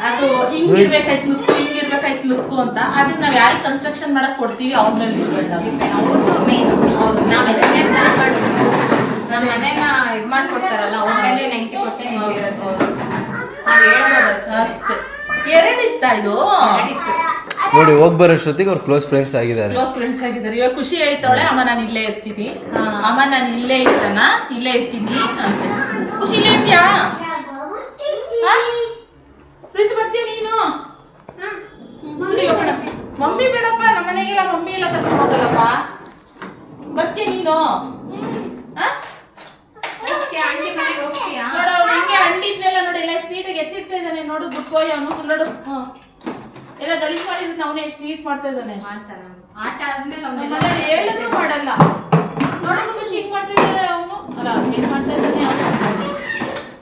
ಅದು ಹಿಂಗಿರ್ಬೇಕಾಯ್ತು ಲುಕ್ಕು, ಹಿಂಗಿರ್ಬೇಕಾಯ್ತು ಲುಕ್ಕು ಅಂತ. ಅದನ್ನ ನಾವು ಯಾರಿಗೆ ಕನ್ಸ್ಟ್ರಕ್ಷನ್ ಮಾಡಕ್ ಕೊಡ್ತೀವಿ ಅವ್ರ ಮೇಲೆ ಅವ್ರು ಮೇನ್. ಹೌದು, ನಾವು ಎಷ್ಟೇ ಪ್ಲಾನ್ ಮಾಡಿದ್ವಿ ನಮ್ಮ ಮನೆನ ಇದು ಮಾಡ್ಕೊಡ್ತಾರಲ್ಲ ಅವ್ರ ಮೇಲೆ 90% ಇರುತ್ತೆ. ನಾವು ಹೇಳ್ಬೋದು ಅಷ್ಟೇ. 2 ಇತ್ತ ಇದು, 2 ಇತ್ತು. ನೋಡಿ, ಹೋಗಿ ಬರೋಷ್ಟೊತ್ತಿಗೆ ಅವ್ರು ಕ್ಲೋಸ್ ಫ್ರೆಂಡ್ಸ್ ಆಗಿದ್ದಾರೆ. ಇವಾಗ ಖುಷಿ ಹೇಳ್ತಾಳೆ, ಅಮ್ಮ ನಾನು ಇಲ್ಲೇ ಇರ್ತೀನಿ, ಅಮ್ಮ ನಾನು ಇಲ್ಲೇ ಇರ್ತಾನ, ಇಲ್ಲೇ ಇರ್ತೀನಿ ಅಂತ. ಖುಷಿ ಇಲ್ಲೇ ಇರ್ತೀಯಾ? ಪ್ರೀತಿ ಬರ್ತೀಯ ನೀನು? ಮಮ್ಮಿ ಬೇಡಪ್ಪ, ನಮ್ಮ ಮನೆಗೆಲ್ಲ ಮಮ್ಮಿ ಎಲ್ಲ ಕರ್ಕೊಂಡು ಹೋಗಲ್ಲಪ್ಪ. ಬರ್ತೀಯ ನೀನು? ನೋಡು ಅವ್ನು ಹಿಂಗೆ ಹಂಡಿದ್ನೆಲ್ಲ ನೋಡಿ, ಎಲ್ಲ ಎಷ್ಟು ನೀಟಾಗಿ ಎತ್ತಿಡ್ತಾ ಇದ್ದಾನೆ ನೋಡು. ಬಿಟ್ಕೋಯ್ ಅವನು ನೋಡು, ಎಲ್ಲ ಗಲೀಜ್ ಮಾಡಿದ್ರೆ ಅವನೇ ಎಷ್ಟು ನೀಟ್ ಮಾಡ್ತಾ ಇದ್ದಾನೆ. ಆಟ ಆದ್ಮೇಲೆ ಹೇಳಿದ್ರು ಮಾಡಲ್ಲ. ನೋಡೋದು ಚಿಕ್ ಮಾಡ್ತಾ ಇದ್ದಾನೆ ಅವನು, ಅಲ್ಲ ಹೆಂಗ್ ಮಾಡ್ತಾ ಇದ್ದಾನೆ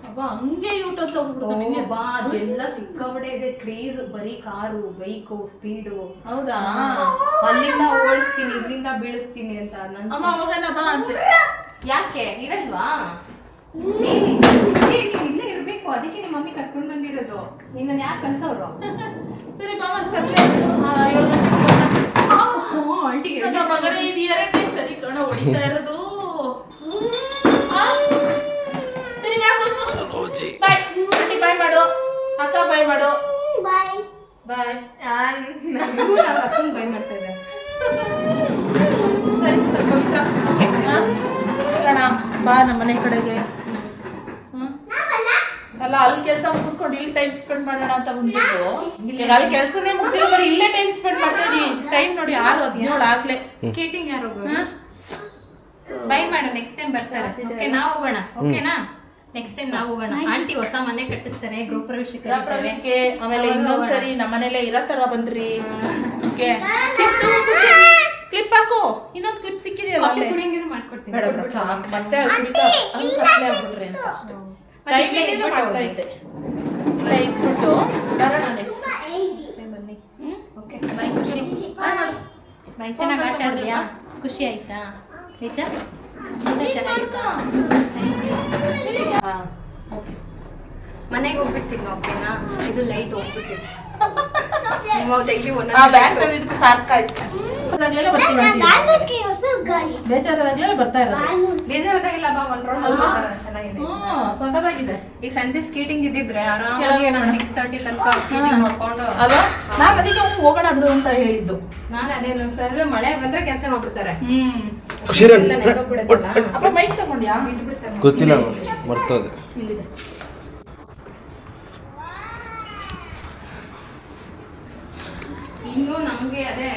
ಅಬ್ಬಾ, ಹಂಗೆ ಯೂಟ್ಯೂಬ್ ತಗೊಂಡ್ಬಿಡ್ತಾನೆ. ಅದೆಲ್ಲ ಸಿಕ್ಕಾಪಟ್ಟೆ ಇದೆ ಕ್ರೇಜ್. ಬರೀ ಕಾರು, ಬೈಕು, ಸ್ಪೀಡು. ಹೌದಾ, ಅಲ್ಲಿಂದ ಓಡಿಸ್ತೀನಿ, ಇಲ್ಲಿಂದ ಬೀಳಿಸ್ತೀನಿ ಅಂತ. ಅಮ್ಮ ಹೋಗೋಣ ಬಾ ಅಂತ. ಯಾಕೆ ಇರಲ್ವಾ? ಖುಷಿ ನೀವು ಇಲ್ಲೇ ಇರ್ಬೇಕು, ಅದಕ್ಕೆ ನಿಮ್ಮ ಮಮ್ಮಿ ಕರ್ಕೊಂಡು ಬಂದಿರೋದು. ನಿನ್ನ ಯಾಕೆ ಕಳ್ಸೋರು? ಸರಿ ಮಾಮ, ಆಂಟಿಗೆ ಮಗನೇ ಇದು 2 ಸರಿ ಕಣ ಹೊಡಿತಾ ಇರೋದು. ಸರಿ ಬಾಯ್, ಬಾಯ್ ಮಾಡು ಅಕ್ಕ, ಬಾಯ್ ಮಾಡು. ಬಾಯ್. ಅಕ್ಕನ ಬೈ ಮಾಡ್ತಾ ಇದ್ದೆ. ಸರಿ ಪವಿತ್ರ ಬಾ ನಮ್ಮ ಮನೆ ಕಡೆಗೆ. ಅಲ್ಲ ಅಲ್ಲಿ ಕೆಲಸ ಮುಗಿಸ್ಕೊಂಡು ಇಲ್ಲಿ ಟೈಮ್ ಸ್ಪೆಂಡ್ ಮಾಡೋಣ ಅಂತ ಬಂದ್ಬಿಟ್ಟು ಈಗ ಅಲ್ಲಿ ಕೆಲಸನೇ ಮುಗ್ದಿಲ್ಲ, ಬರೀ ಇಲ್ಲೇ ಟೈಮ್ ಸ್ಪೆಂಡ್ ಮಾಡ್ತಾ ಇದೀನಿ. ಟೈಮ್ ನೋಡಿ 6:17 ಆಗ್ಲೇ. ಸ್ಕೇಟಿಂಗ್ ಯಾರು ಹೋಗೋದು? ಬೈ ಮಾಡು, ನೆಕ್ಸ್ಟ್ ಟೈಮ್ ಬರ್ತಾರೆ. ಓಕೆ, ನಾವು ಹೋಗೋಣ. ಓಕೆನಾ? ನೆಕ್ಸ್ಟ್ ಟೈಮ್ ನಾವು ಹೋಗೋಣ. ಆಂಟಿ ಹೊಸ ಮನೆ ಕಟ್ಟಿಸ್ತಾರೆ, ಗೃಹ ಪ್ರವೇಶಕ್ಕೆ. ಆಮೇಲೆ ಇನ್ನೊಂದ್ಸರಿ ನಮ್ಮನೇಲೆ ಇರೋ ತರ ಬನ್ರಿ. ಕ್ಲಿಪ್ ಹಾಕು, ಇನ್ನೊಂದು ಕ್ಲಿಪ್ ಸಿಕ್ಕಿದೆಯಲ್ಲ ಅಲ್ಲೇ. ಮಾಡ್ಕೊಡ್ತೀನಿ. ಬೇಡ ಬೇಡ ಸಾಕು, ಮತ್ತೆ ಕುಡಿತಾ ಅಲ್ಲಿ ಕತ್ಲೆ ಆಗ್ಬಿಟ್ರೆ ಅಂತ ಅಷ್ಟೇ. ಟೈಮ್ ಏನೇನೋ ಮಾಡ್ತಾ ಇದ್ದೆ. ಇಟ್ಬಿಟ್ಟು ಬರೋಣ ನೆಕ್ಸ್ಟ್ ಬನ್ನಿ. ಓಕೆ, ಬಾಯ್. ಖುಷಿ ಬಾಯ್. ಚೆನ್ನಾಗಿ ಆಟ ಆಡಿದ್ಯಾ? ಖುಷಿ ಆಯ್ತಾ? ನಿಜ ಚೆನ್ನಾಗಿತ್ತಾ? ಮನೆಗೆ ಹೋಗ್ಬಿಡ್ತೀನಿ. ಓಕೆನಾ? ಇದು ಲೈಟ್ ಹೋಗ್ಬಿಟ್ಟಿದೆ. ಬೇಜಾರಾದಾಗ್ಲೇ ಬರ್ತಾ ಇರೋದು. ಬೇಜಾರಾದಾಗಿಲ್ಲ ಬಾ, ಒಂದ್ ರೌಂಡ್ ಚೆನ್ನಾಗಿದೆ. ಸಖತ್ತಾಗಿದೆ. ಈಗ ಸಂಜೆ ಸ್ಕೇಟಿಂಗ್ ಇದ್ದಿದ್ರೆ ಆರಾಮಾಗಿ 6:30 ತನಕ ಸ್ಕೇಟಿಂಗ್ ಮಾಡ್ಕೊಂಡು ಅಲ್ವಾ? ನಾನು ಅದಕ್ಕೆ ಹೋಗೋಣ ಬಿಡು ಅಂತ ಹೇಳಿದ್ದು. ನಾನು ಅದೇ ಸರ್ ಮಳೆ ಬಂದ್ರೆ ಕೆಲಸ ಮಾಡ್ಬಿಡ್ತಾರೆ. ಅಪ್ಪ ಬೈಕ್ ತಗೊಂಡ್ಯಾ? ಗೊತ್ತಿಲ್ಲ, ಮರ್ತೋದೆ. ಇಲ್ಲಿದೆ. ಇನ್ನು ನಮ್ಗೆ ಅದೇ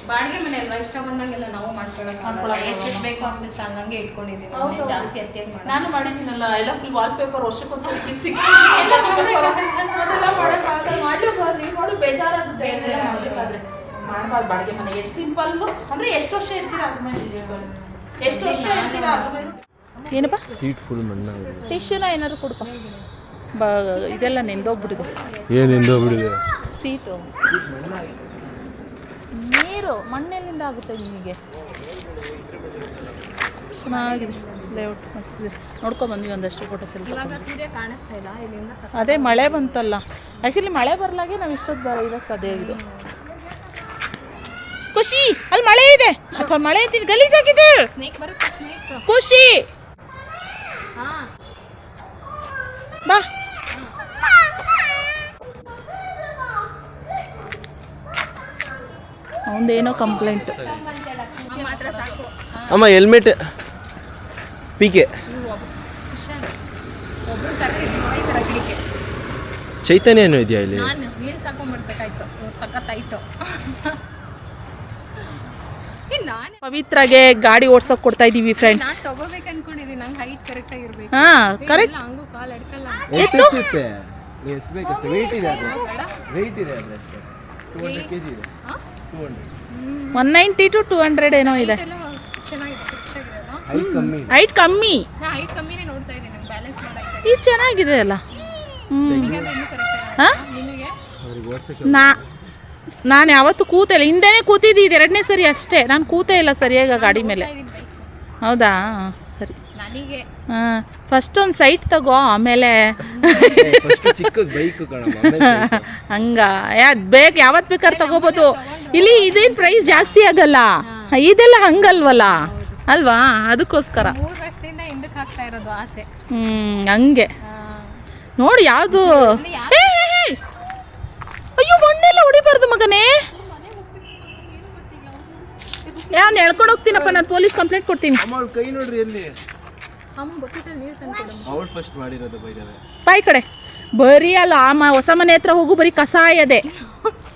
ಬಾಡಿಗೆ ಮನೆ ಅಲ್ವಾ, ಇಷ್ಟ ಬಂದಂಗೆಲ್ಲ ನಾವು ಮಾಡ್ಕೊಳ್ಳೋಣ. ಎಷ್ಟು ಬೇಕೋ ಅಷ್ಟು ಹಂಗಂಗೆ ಇಟ್ಕೊಂಡಿದ್ದೀನಿ. ಜಾಸ್ತಿ ಅತ್ಯಾಗ ನಾನು ಮಾಡಿದ್ದೀನಲ್ಲ ಎಲ್ಲ ಫುಲ್ ವಾಲ್ ಪೇಪರ್ ವರ್ಷಕ್ಕೊಂದ್ಸರಿ ಕಿತ್ಸಿ ಮಾಡು. ಬೇಜಾರಾಗುತ್ತೆ ಮಾಡ್ಬಾರ್ದು. ಬಾಡಿಗೆ ಮನೆ ಎಷ್ಟು ಸಿಂಪಲ್ ಅಂದ್ರೆ ಎಷ್ಟು ವರ್ಷ ಇರ್ತೀರಾ ಅದ್ರ ಮೇಲೆ, ಎಷ್ಟು ವರ್ಷ ಇರ್ತೀರಾ ಅದ್ರ ಮೇಲೆ. ಏನಪ್ಪ ಸೀಟ್ ಫುಲ್ ಮಣ್ಣಾಗಿದೆ. ಟಿಶ್ಯೂನ ಏನಾದ್ರು ಕೊಡಪ್ಪ. ಇದೆಲ್ಲ ನೆಂದೋಗ್ಬಿಟ್ಟಿದೆ. ಏನು ಎಂದೋಗ್ಬಿಟ್ಟಿದೆ ಸೀಟು. ನೀರು ಮಣ್ಣೆಲ್ಲಿಂದ ಆಗುತ್ತೆ ನಿಮಗೆ? ಚೆನ್ನಾಗಿದೆ ಲೇಔಟ್, ಮಸ್ತಿದೆ. ನೋಡ್ಕೊಂಡ್ಬಂದ್ವಿ ಒಂದಷ್ಟು ಫೋಟೋಸ್ ಎಲ್ಲ. ಸೂರ್ಯ ಕಾಣಿಸ್ತಾ ಇಲ್ಲ ಇಲ್ಲಿಂದ. ಅದೇ ಮಳೆ ಬಂತಲ್ಲ, ಆ್ಯಕ್ಚುಲಿ ಮಳೆ ಬರಲಾಗೆ ನಾವು ಇಷ್ಟೊತ್ತು ಇರೋಕ್ಕೆ ಸಾಧ್ಯ ಇದು. ಖುಷಿ ಅಲ್ಲಿ ಮಳೆ ಇದೆ ಅಥವಾ ಮಳೆ ಇದ್ದೀನಿ ಗಲೀಜಾಗಿದೆ. ಸ್ನೇಕ್ ಬರುತ್ತೆ, ಸ್ನೇಕ್. ಖುಷಿ ಬಾ. ಅವನದೇನೋ ಕಂಪ್ಲೇಂಟ್. ಮಾತ್ರ ಸಾಕು. ಅಮ್ಮ ಹೆಲ್ಮೆಟ್ ಪಿಕೆ ಒಬ್ರು ಕರ್ಕಿದ್ದೆ ಚೈತನ್ಯ ಏನೋ ಇದೆಯಾ ಇಲ್ಲಿ? ನಾನು ಲೀನ್ಸ್ ಹಾಕೊಂಡ್ಬಿಡ್ಬೇಕಾಯ್ತು, ಸಖತ್ತಾಯ್ತು. ನಾನು ಪವಿತ್ರಾಗೆ ಗಾಡಿ ಓಡ್ಸೋಕೆ ಕೊಡ್ತಾ ಇದೀವಿ ಫ್ರೆಂಡ್ಸ್. ನಾನು ತಗೋಬೇಕು ಅನ್ಕೊಂಡಿದ್ದೀನಿ. ನಂಗೆ ಹೈಟ್ ಕರೆಕ್ಟ್ ಆಗಿರ್ಬೇಕು. ಹಾ ಕರೆಕ್ಟ್. ಹಂಗೂ ಕಾಲು ಅಡ್ಕಲ್ಲ. ಎತ್ತಿಸುತ್ತೆ. ಎಷ್ಟು ಬೇಕಷ್ಟು ವೆಯ್ಟ್ ಇದೆ ಅದು. ವೆಯ್ಟ್ ಇದೆ ಅದು ಅಷ್ಟೇ. 200 kg ಇದೆ. 200 190 to 200 ಏನೋ ಇದೆ. ಚೆನ್ನಾಗಿದೆ, ಹೈಟ್ ಕಮ್ಮಿ ಇದೆ. ಹೈಟ್ ಕಮ್ಮಿ. ನಾ ಹೈಟ್ ಕಮ್ಮಿನೇ ನೋಡ್ತಾ ಇದ್ದೀನಿ. ಬ್ಯಾಲೆನ್ಸ್ ಮಾಡಕ್ಕೆ ಇದು ಚೆನ್ನಾಗಿದೆ ಅಲ್ಲ. ನಿಮಗೆ ಅದು ಇನ್ನೂ ಕರೆಕ್ಟ್ ಹಾ ನಿಮಗೆ ಅವ್ರಿಗೆ ಓಡ್ಸಕ್ಕೆ ನಾನು ಯಾವತ್ತೂ ಕೂತೇ ಇಲ್ಲ. ಹಿಂದೆನೇ ಕೂತಿದ್ದಿ, ಇದು 2ನೇ ಸರಿ ಅಷ್ಟೇ. ನಾನು ಕೂತೇ ಇಲ್ಲ ಸರಿಯಾಗಿ ಗಾಡಿ ಮೇಲೆ. ಹೌದಾ? ಸರಿ. ನನಗೆ ಹಾಂ, ಫಸ್ಟ್ ಒಂದು ಸೈಟ್ ತಗೋ, ಆಮೇಲೆ ಚಿಕ್ಕದು ಬೈಕ್ ಕಣಮ್ಮ. ಹಂಗ ಬೇಕು, ಯಾವತ್ತು ಬೇಕಾದ್ರೆ ತಗೋಬೋದು. ಇಲ್ಲಿ ಇದೇನು ಪ್ರೈಸ್ ಜಾಸ್ತಿ ಆಗಲ್ಲ, ಇದೆಲ್ಲ ಹಂಗಲ್ವಲ್ಲ ಅಲ್ವಾ? ಅದಕ್ಕೋಸ್ಕರ 3 ವರ್ಷದಿಂದ ಹಿಂದಕ್ಕೆ ಹಾಕ್ತಾ ಇರೋದು ಆಸೆ. ಹಂಗೆ ನೋಡಿ ಯಾವುದು. ಅಯ್ಯೋ ಮಣ್ಣೆಲ್ಲ ಹೊಡಿಬಾರ್ದು ಮಗನೇ. ನಾನು ಎಳ್ಕೊಂಡು ಹೋಗ್ತೀನಪ್ಪ, ನಾನು ಪೊಲೀಸ್ ಕಂಪ್ಲೇಂಟ್ ಕೊಡ್ತೀನಿ. ಅಮ್ಮ ಕೈ ನೋಡ್ರಿ ಎಲ್ಲಿ. ಅಮ್ಮ ಬಕೆಟಲ್ಲಿ ನೀರು ತಂದ್ಕೊಡು. ಅವಳು ಫಸ್ಟ್ ಮಾಡಿರೋದು ಬೈದವೆ. ಬಾಯ್ ಕಡೆ ಬರೀ ಅಲ್ಲ, ಹೊಸ ಮನೆ ಹತ್ರ ಹೋಗು, ಬರೀ ಕಸಾಯದೆ.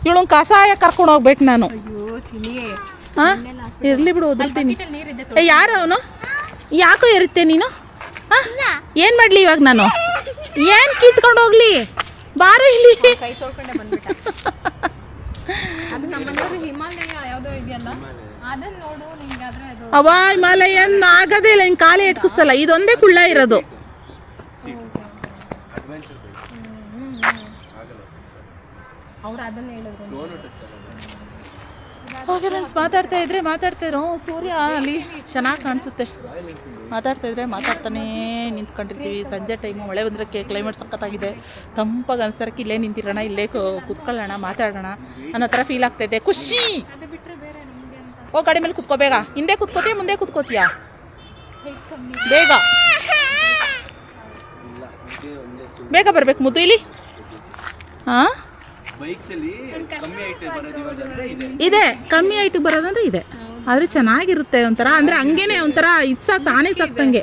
ಇವಳು ಕಸಾಯ ಕರ್ಕೊಂಡು ಹೋಗ್ಬೇಕು ನಾನು. ಅಯ್ಯೋ ಚಿನಿಯೇ, ಹಾ ಇರ್ಲಿ ಬಿಡು, ಓದಿರ್ತೀನಿ. ಬಕೆಟಲ್ಲಿ ನೀರು ಇದೆ. ಏ ಯಾರು ಅವನು? ಯಾಕೋ ಇರುತ್ತೆ ನೀನು? ಏನು ಮಾಡಲಿ ಇವಾಗ ನಾನು? ಏನು ಕಿತ್ಕೊಂಡು ಹೋಗ್ಲಿ? ಬಾರೋ ಇಲ್ಲಿ. ಕೈ ತೊಳ್ಕೊಂಡೆ ಬಂದ್ಬಿಟ್ಟ. ಅದು ನಮ್ಮನೆಯವರು ಹಿಮಾಲಯ ಯಾವುದೋ ಇದೆಯಲ್ಲ, ಅದನ್ನ ನೋಡು. ನಿಂಗೆ ಆದ್ರೆ ಅದು ಅವ ಹಿಮಾಲಯನ್ ಆಗೋದೇ ಇಲ್ಲ, ಹಿಂಗೆ ಕಾಲೇ ಇಟ್ಕಿಸಲ್ಲ. ಇದೊಂದೇ ಕುಳ್ಳ ಇರೋದು. ಅವ್ರು ಅದನ್ನ ಹೇಳಿದ್ರು. ಓಕೆ ಫ್ರೆಂಡ್ಸ್, ಮಾತಾಡ್ತಾ ಇದ್ರು. ಸೂರ್ಯ ಅಲ್ಲಿ ಚೆನ್ನಾಗಿ ಕಾಣಿಸುತ್ತೆ. ಮಾತಾಡ್ತಾ ಇದ್ರೆ ಮಾತಾಡ್ತಾನೇ ನಿಂತ್ಕೊಂಡಿರ್ತೀವಿ. ಸಂಜೆ ಟೈಮು ಮಳೆ ಬಂದರೆ ಕ್ಲೈಮೇಟ್ ಸಖತ್ತಾಗಿದೆ. ತಂಪಾಗಿ ಅನ್ಸರಕ್ಕೆ ಇಲ್ಲೇ ನಿಂತಿರೋಣ, ಇಲ್ಲೇ ಕುತ್ಕೊಳ್ಳೋಣ, ಮಾತಾಡೋಣ ಅನ್ನೋ ಥರ ಫೀಲ್ ಆಗ್ತಾಯಿದೆ. ಖುಷಿ. ಅದು ಬಿಟ್ಟರೆ ಬೇರೆ ನಮಗೆ ಅಂತ ಓ ಗಾಡಿ ಮೇಲೆ ಕುತ್ಕೋ, ಬೇಗ. ಹಿಂದೆ ಕುತ್ಕೋತೀಯ ಮುಂದೆ ಕುತ್ಕೋತೀಯಾ? ಬೇಗ ಬೇಗ ಬರ್ಬೇಕು ಮುದ್ದು ಇಲ್ಲಿ. ಹಾಂ ಇದೆ, ಕಮ್ಮಿ ಹೈಟಿಗೆ ಬರೋದಂದ್ರೆ ಇದೆ. ಆದರೆ ಚೆನ್ನಾಗಿರುತ್ತೆ ಒಂಥರ, ಅಂದರೆ ಹಂಗೇನೆ ಒಂಥರ ಇದು ತಾನೇ ಸಾಕ್ತಂಗೆ.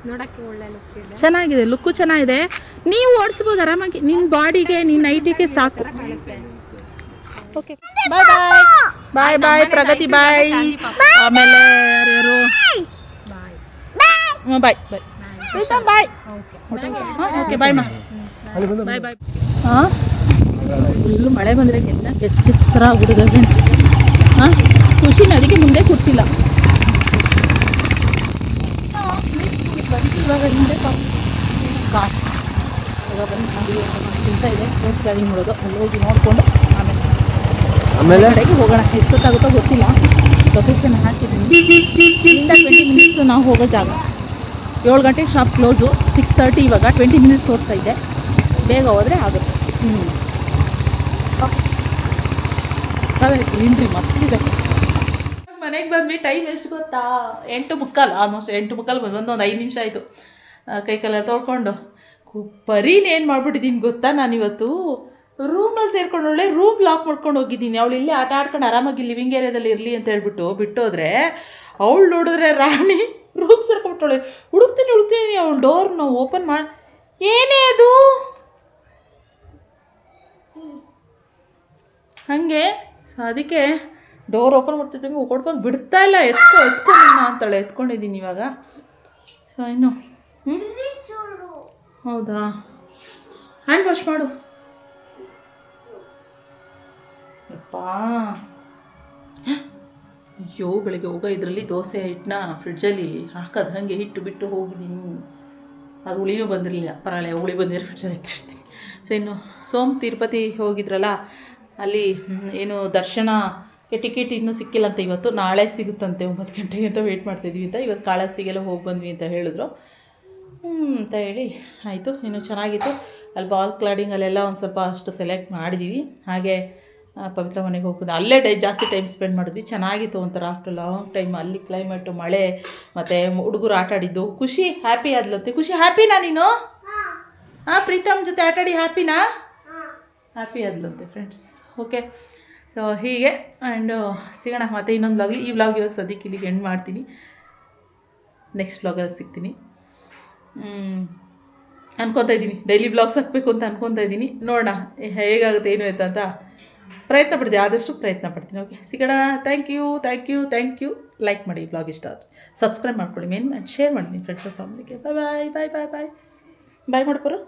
ನೋಡಕ್ಕೆ ಒಳ್ಳೆ ಲುಕ್ ಇದೆ, ಚೆನ್ನಾಗಿದೆ, ಲುಕ್ಕು ಚೆನ್ನಾಗಿದೆ. ನೀವು ಓಡಿಸ್ಬೋದು ಆರಾಮಾಗಿ, ನಿನ್ನ ಬಾಡಿಗೆ ನಿನ್ನ ನೈಟಿಗೆ ಸಾಕು. ಓಕೆ ಬಾಯ್ ಬಾಯ್ ಬಾಯ್ ಬಾಯ್ ಪ್ರಗತಿ ಬಾಯ್. ಆಮೇಲೆ ಯಾರು ಬಾಯ್ ಬಾಯ್ ಬಾಯ್. ಓಕೆ ಬಾಯ್ ಮಾ ಬಾಯ್ ಬಾಯ್. ಹಾಂ ಫುಲ್ಲು ಮಳೆ ಬಂದರೆ ಎಲ್ಲ ಕೆಸ್ ಥರ ಆಗ್ಬಿಟ್ಟಿದೆ ಫ್ರೆಂಡ್ಸ್. ಹಾಂ ಖುಷಿನ ಅದಕ್ಕೆ ಮುಂದೆ ಕೂರ್ಸಿಲ್ಲ. ಇವಾಗ ಹಿಂದೆ ಕಾರ್ ಇವಾಗ ಬಂದು ನಮಗೆ ತಿಂತ ಇದೆ. ರೋಡ್ ಪ್ಲಾನಿಂಗ್ ಮಾಡೋದು, ಅಲ್ಲಿ ಹೋಗಿ ನೋಡಿಕೊಂಡು ಆಮೇಲೆ ಕಡೆಗೆ ಹೋಗೋಣ. ಎಷ್ಟೊತ್ತಾಗುತ್ತೋ ಗೊತ್ತಿಲ್ಲ, ಲೊಕೇಶನ್ ಹಾಕಿದ್ದೀನಿ. ಇಲ್ಲಿಂದ 20 ಮಿನಿಟ್ಸು ನಾವು ಹೋಗೋ ಜಾಗ. 7 ಗಂಟೆಗೆ ಶಾಪ್ ಕ್ಲೋಸು, 6:30 ಇವಾಗ 20 ಮಿನಿಟ್ಸ್ ತೋರಿಸ್ತಾ ಇದೆ. ಬೇಗ ಹೋದರೆ ಆಗುತ್ತೆ. ಅದೇ ಗ್ರೀನ್ರಿ ಮಸ್ತಿದೆ. ಮನೆಗೆ ಬಂದ್ವಿ. ಟೈಮ್ ಎಷ್ಟು ಗೊತ್ತಾ? 8:15, ಆಲ್ಮೋಸ್ಟ್ 8:15 ಬಂದು ಒಂದು 5 ನಿಮಿಷ ಆಯಿತು. ಕೈ ಕಾಲೆಲ್ಲ ತೊಳ್ಕೊಂಡು ಪರಿನೇನು ಮಾಡ್ಬಿಟ್ಟಿದ್ದೀನಿ ಗೊತ್ತಾ? ನಾನಿವತ್ತು ರೂಮಲ್ಲಿ ಸೇರ್ಕೊಂಡು ಒಳ್ಳೆ ರೂಮ್ ಲಾಕ್ ಮಾಡ್ಕೊಂಡು ಹೋಗಿದ್ದೀನಿ. ಅವಳು ಇಲ್ಲೇ ಆಟ ಆಡ್ಕೊಂಡು ಆರಾಮಾಗಿ ಲಿವಿಂಗ್ ಏರಿಯಾದಲ್ಲಿ ಇರಲಿ ಅಂತ ಹೇಳ್ಬಿಟ್ಟು ಬಿಟ್ಟೋದ್ರೆ, ಅವಳು ನೋಡಿದ್ರೆ ರಾಣಿ ರೂಮ್ ಸೇರ್ಕೊಂಡ್ಬಿಟ್ಟವಳೆ. ಹುಡುಕ್ತೀನಿ ಅವಳು ಡೋರ್ನ ಓಪನ್ ಮಾಡಿ, ಏನೇ ಅದು ಹಾಗೆ. ಸೊ ಅದಕ್ಕೆ ಡೋರ್ ಓಪನ್ ಮಾಡ್ತಿದ್ದಂಗೆ ಓಡ್ಬಂದು ಬಿಡ್ತಾ ಇಲ್ಲ. ಎತ್ಕೊಂಡಿನ ಅಂತಾಳೆ. ಎತ್ಕೊಂಡಿದ್ದೀನಿ ಇವಾಗ. ಸೊ ಇನ್ನು ಹೌದಾ, ಹ್ಯಾಂಡ್ ವಾಶ್ ಮಾಡು. ಅಪ್ಪಾ ಅಯ್ಯೋ, ಬೆಳಗ್ಗೆ ಹೋಗೋ ಇದರಲ್ಲಿ ದೋಸೆ ಹಿಟ್ಟನ್ನ ಫ್ರಿಡ್ಜಲ್ಲಿ ಹಾಕೋದು ಹಾಗೆ ಹಿಟ್ಟು ಬಿಟ್ಟು ಹೋಗಿದ್ದೀನಿ. ಅದು ಹುಳಿನೂ ಬಂದಿರಲಿಲ್ಲ, ಪರವಾಗಿಲ್ಲ, ಹುಳಿ ಬಂದಿರೋ ಫ್ರಿಡ್ಜಲ್ಲಿ ಎತ್ತಿರ್ತೀನಿ. ಸೊ ಇನ್ನು ತಿರುಪತಿ ಹೋಗಿದ್ರಲ್ಲ, ಅಲ್ಲಿ ಏನು ದರ್ಶನಕ್ಕೆ ಟಿಕೆಟ್ ಇನ್ನೂ ಸಿಕ್ಕಿಲ್ಲ ಅಂತ. ಇವತ್ತು ನಾಳೆ ಸಿಗುತ್ತಂತೆ 9 ಗಂಟೆಗೆ ಅಂತ ವೆಯ್ಟ್ ಮಾಡ್ತಾಯಿದ್ವಿ ಅಂತ. ಇವತ್ತು ಕಾಳಹಸ್ತಿಗೆಲ್ಲ ಹೋಗಿ ಬಂದ್ವಿ ಅಂತ ಹೇಳಿದ್ರು. ಅಂತ ಹೇಳಿ ಆಯಿತು. ಇನ್ನು ಚೆನ್ನಾಗಿತ್ತು. ಅಲ್ಲಿ ಬಾಲ್ ಕ್ಲಾಡಿಂಗಲ್ಲೆಲ್ಲ ಒಂದು ಸ್ವಲ್ಪ ಅಷ್ಟು ಸೆಲೆಕ್ಟ್ ಮಾಡಿದ್ದೀವಿ. ಹಾಗೆ ಪವಿತ್ರ ಮನೆಗೆ ಹೋಗ್ಬೋದು, ಅಲ್ಲೇ ಜಾಸ್ತಿ ಟೈಮ್ ಸ್ಪೆಂಡ್ ಮಾಡಿದ್ವಿ. ಚೆನ್ನಾಗಿತ್ತು ಒಂಥರ. ಆಫ್ಟರ್ ಲಾಂಗ್ ಟೈಮ್ ಅಲ್ಲಿ ಕ್ಲೈಮೇಟು, ಮಳೆ, ಮತ್ತು ಹುಡುಗರು ಆಟ ಆಡಿದ್ದು. ಖುಷಿ ಹ್ಯಾಪಿ ಆದ್ಲಂತೆ. ಖುಷಿ ಹ್ಯಾಪಿನಾ ನೀನು? ಹಾಂ, ಪ್ರೀತಮ್ ಜೊತೆ ಆಟಾಡಿ ಹ್ಯಾಪಿನಾ? ಹ್ಯಾಪಿ ಆದ್ಲಂತೆ ಫ್ರೆಂಡ್ಸ್. ಓಕೆ, ಸೊ ಹೀಗೆ. ಆ್ಯಂಡ್ ಸಿಗೋಣ ಮತ್ತೆ ಇನ್ನೊಂದು ವ್ಲಾಗ್ಲಿ. ಈ ವ್ಲಾಗ್ ಇವಾಗ ಸದ್ಯಕ್ಕೆ ಇಲ್ಲಿಗೆ ಎಂಡ್ ಮಾಡ್ತೀನಿ. ನೆಕ್ಸ್ಟ್ ವ್ಲಾಗಲ್ಲಿ ಸಿಗ್ತೀನಿ. ಅನ್ಕೊತಾ ಇದ್ದೀನಿ ಡೈಲಿ ವ್ಲಾಗ್ಸ್ ಹಾಕಬೇಕು ಅಂತ ಅನ್ಕೊತಾ ಇದ್ದೀನಿ. ನೋಡೋಣ ಹೇಗಾಗುತ್ತೆ ಏನು ಆಯ್ತು ಅಂತ ಪ್ರಯತ್ನ ಪಡ್ತೀನಿ, ಆದಷ್ಟು ಪ್ರಯತ್ನ ಪಡ್ತೀನಿ. ಓಕೆ, ಸಿಗೋಣ. Thank you. ಲೈಕ್ ಮಾಡಿ, ವ್ಲಾಗ್ ಇಷ್ಟ ಆದರೆ ಸಬ್ಸ್ಕ್ರೈಬ್ ಮಾಡ್ಕೊಳ್ಳಿ, ಮೇನ್ ಆ್ಯಂಡ್ ಶೇರ್ ಮಾಡಿ ನಿಮ್ಮ ಫ್ರೆಂಡ್ಸ್ ಆ್ಯಂಡ್ ಫ್ಯಾಮಿಲಿಗೆ. ಬಾಯ್ ಮಾಡ್ಕೊರು.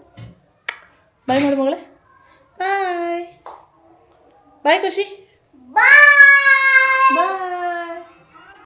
ಬಾಯ್ ಮಾಡು ಮಗಳೇ. ಬಾಯ್ ಖುಷಿ. ಬಾಯ್.